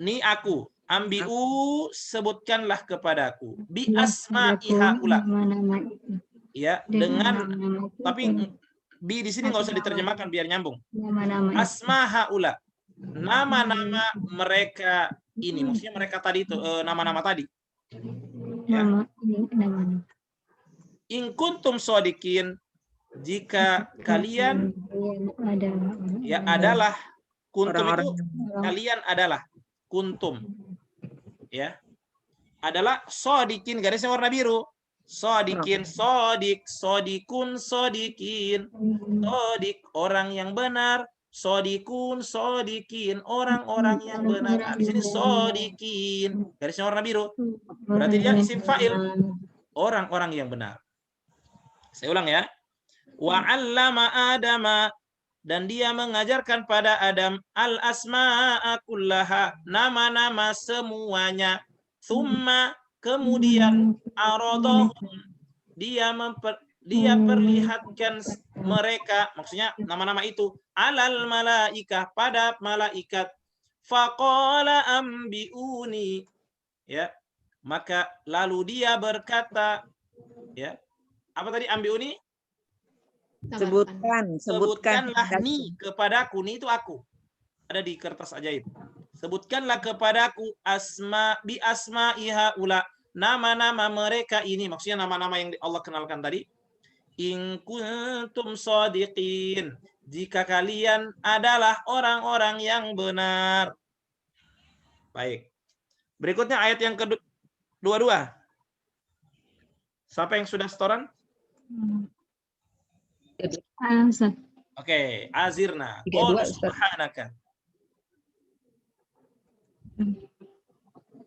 Ni aku. Ambiu, sebutkanlah kepadaku. Bi asma'i haula. Ya, dengan tapi bi di sini nggak usah diterjemahkan biar nyambung. Asma haula. Nama-nama mereka ini, maksudnya mereka tadi itu nama-nama tadi. Ya. In kuntum shodikin, jika kalian ya adalah kuntum itu kalian adalah kuntum ya adalah shodikin, garisnya warna biru. Shodikin, shodik, shodikun, shodikin, shodik orang yang benar, shodikun, shodikin orang-orang yang benar. Nah, di sini shodikin, garisnya warna biru. Berarti dia isim fa'il, orang-orang yang benar. Saya ulang ya. Wa 'allama Adama, dan dia mengajarkan pada Adam al-asma'a kullaha, nama-nama semuanya. Tsumma, kemudian aradahum, dia perlihatkan mereka, maksudnya nama-nama itu, alal malaikah, pada malaikat. Faqala ambiuni, ya. Maka lalu dia berkata, ya. Apa tadi ambiuni? Sebutkanlah ni kepadaku. Ni itu aku. Ada di kertas ajaib. Sebutkanlah kepadaku bi asma'i haula, nama-nama mereka ini. Maksudnya nama-nama yang Allah kenalkan tadi. In kuntum shodiqin, jika kalian adalah orang-orang yang benar. Baik. Berikutnya ayat yang kedua. Siapa yang sudah setoran? Oke, azirna. Qalu subhanaka.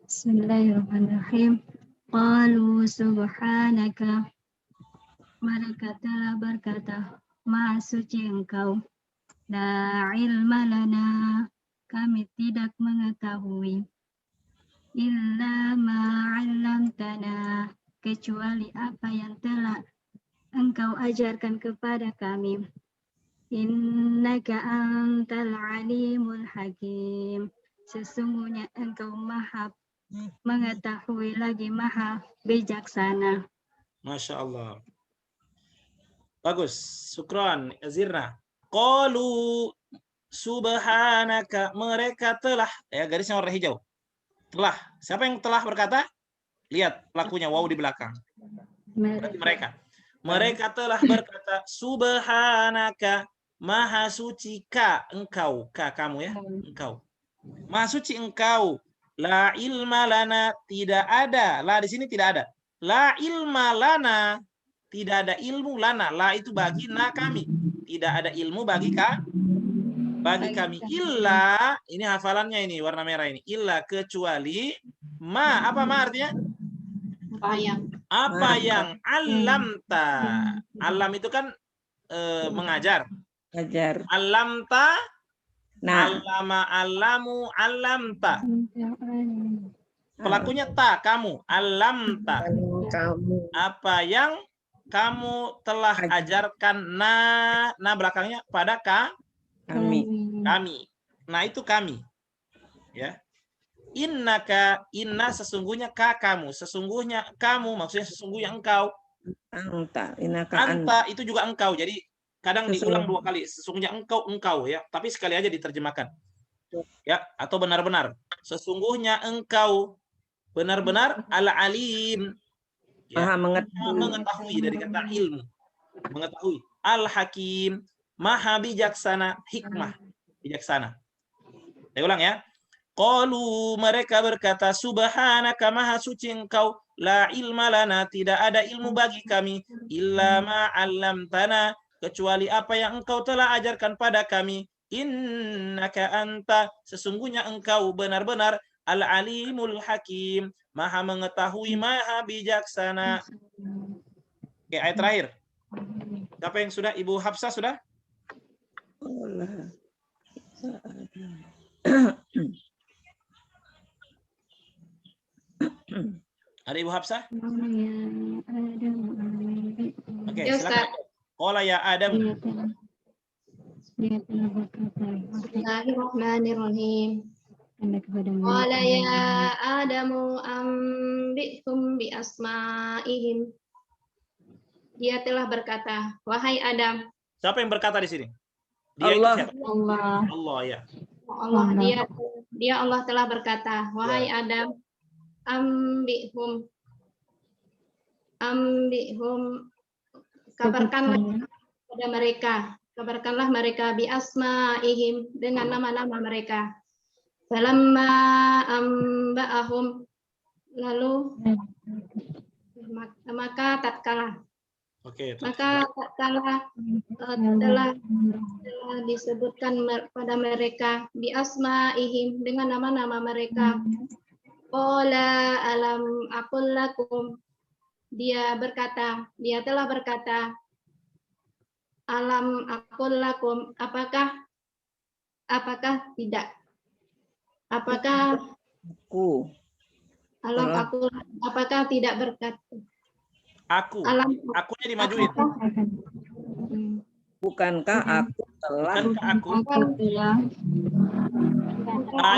Bismillahirrahmanirrahim. Qalu subhanaka. Mereka telah berkata, Maha suci Engkau. La ilma lana, kami tidak mengetahui. Illa ma 'allamtana, kecuali apa yang telah Engkau ajarkan kepada kami. Innaka antal alimul hakim. Sesungguhnya Engkau maha mengetahui lagi maha bijaksana. Masya Allah. Bagus. Syukran, Azirna. Qalu subhanaka, mereka telah, ya garisnya warna hijau. Telah. Siapa yang telah berkata? Lihat pelakunya, waw di belakang. Berarti mereka. Mereka telah berkata, subhanaka, maha suci ka, engkau, ka kamu ya, engkau. Maha suci engkau. La ilma lana, tidak ada. La di sini tidak ada. La ilma lana, tidak ada ilmu lana. La itu bagi na kami. Tidak ada ilmu bagi kami. Illa, ini hafalannya ini warna merah ini. Illa kecuali ma, apa ma artinya? Apa yang alamta. Alam itu kan mengajar. Alamta. Alama alamu alamta. Pelakunya ta, kamu. Alamta. Apa yang kamu telah ajarkan na belakangnya pada kami. Nah itu kami. Ya. Inna sesungguhnya kamu, sesungguhnya kamu, maksudnya sesungguhnya engkau. Anta itu juga engkau. Jadi kadang diulang 2 kali. Sesungguhnya engkau ya, tapi sekali aja diterjemahkan. Ya, atau benar-benar. Sesungguhnya engkau benar-benar al-alim. Ya, mengetahui dari kata ilmu. Mengetahui. Al-hakim, maha bijaksana, hikmah, bijaksana. Saya ulang ya. Qalu, mereka berkata, subhanaka, maha suci engkau, la ilma lana, tidak ada ilmu bagi kami, illa ma 'allamtana, kecuali apa yang engkau telah ajarkan pada kami. Innaka anta, sesungguhnya engkau benar-benar al-alimul hakim, maha mengetahui, maha bijaksana. Oke, ayat terakhir. Siapa yang sudah? Ibu Hafsah sudah? Ada Ibu Hafsah? Oke, silakan. Qala ya Adam. Dia telah berkata, Bismillahirrahmanirrahim. Qala ya Adamu ambihum bi asma'ihim. Dia telah berkata, wahai Adam. Siapa yang berkata di sini? Dia Allah. itu siapa? Allah. Allah ya. Allah, dia Allah telah berkata, wahai Adam, ambihum, kabarkanlah mereka bi asma'ihim, dengan nama-nama mereka. Falamma amba'ahum, lalu maka tatkala telah disebutkan pada mereka bi asma'ihim, dengan nama-nama mereka. Qala alam aqul lakum, dia telah berkata, alam aqul lakum, apakah tidak, apakah Aku. alam aqul, apakah tidak berkata Aku. alam, Akunya dimajuin. Bukankah aku telah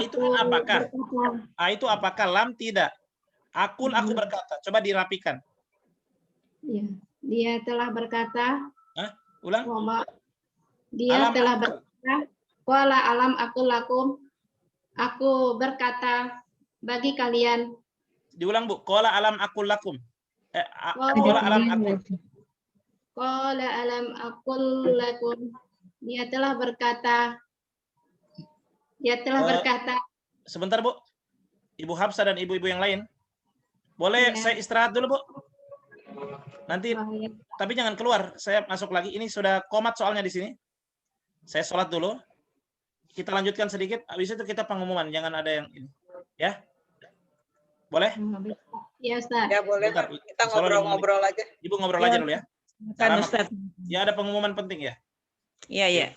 Itu kan apakah? Itu apakah? Lam tidak. Aku berkata. Coba dirapikan. Ya, dia telah berkata. Ulang. Dia telah berkata. Qala alam aqul lakum. Aku berkata bagi kalian. Diulang, Bu. Qala alam aqul lakum. Qala alam aqul. Qala alam aqul lakum. Dia telah berkata. Sebentar, Bu. Ibu Hafsah dan ibu-ibu yang lain. Boleh saya istirahat dulu, Bu? Nanti, tapi jangan keluar. Saya masuk lagi. Ini sudah komat soalnya di sini. Saya sholat dulu. Kita lanjutkan sedikit. Habis itu kita pengumuman. Jangan ada yang ini. Ya? Boleh? Ya, Ustaz. Ya, boleh. Bentar, kita ngobrol-ngobrol aja. Ibu ngobrol aja dulu ya. Kan, Ustaz. Ya, ada pengumuman penting ya? Iya, iya.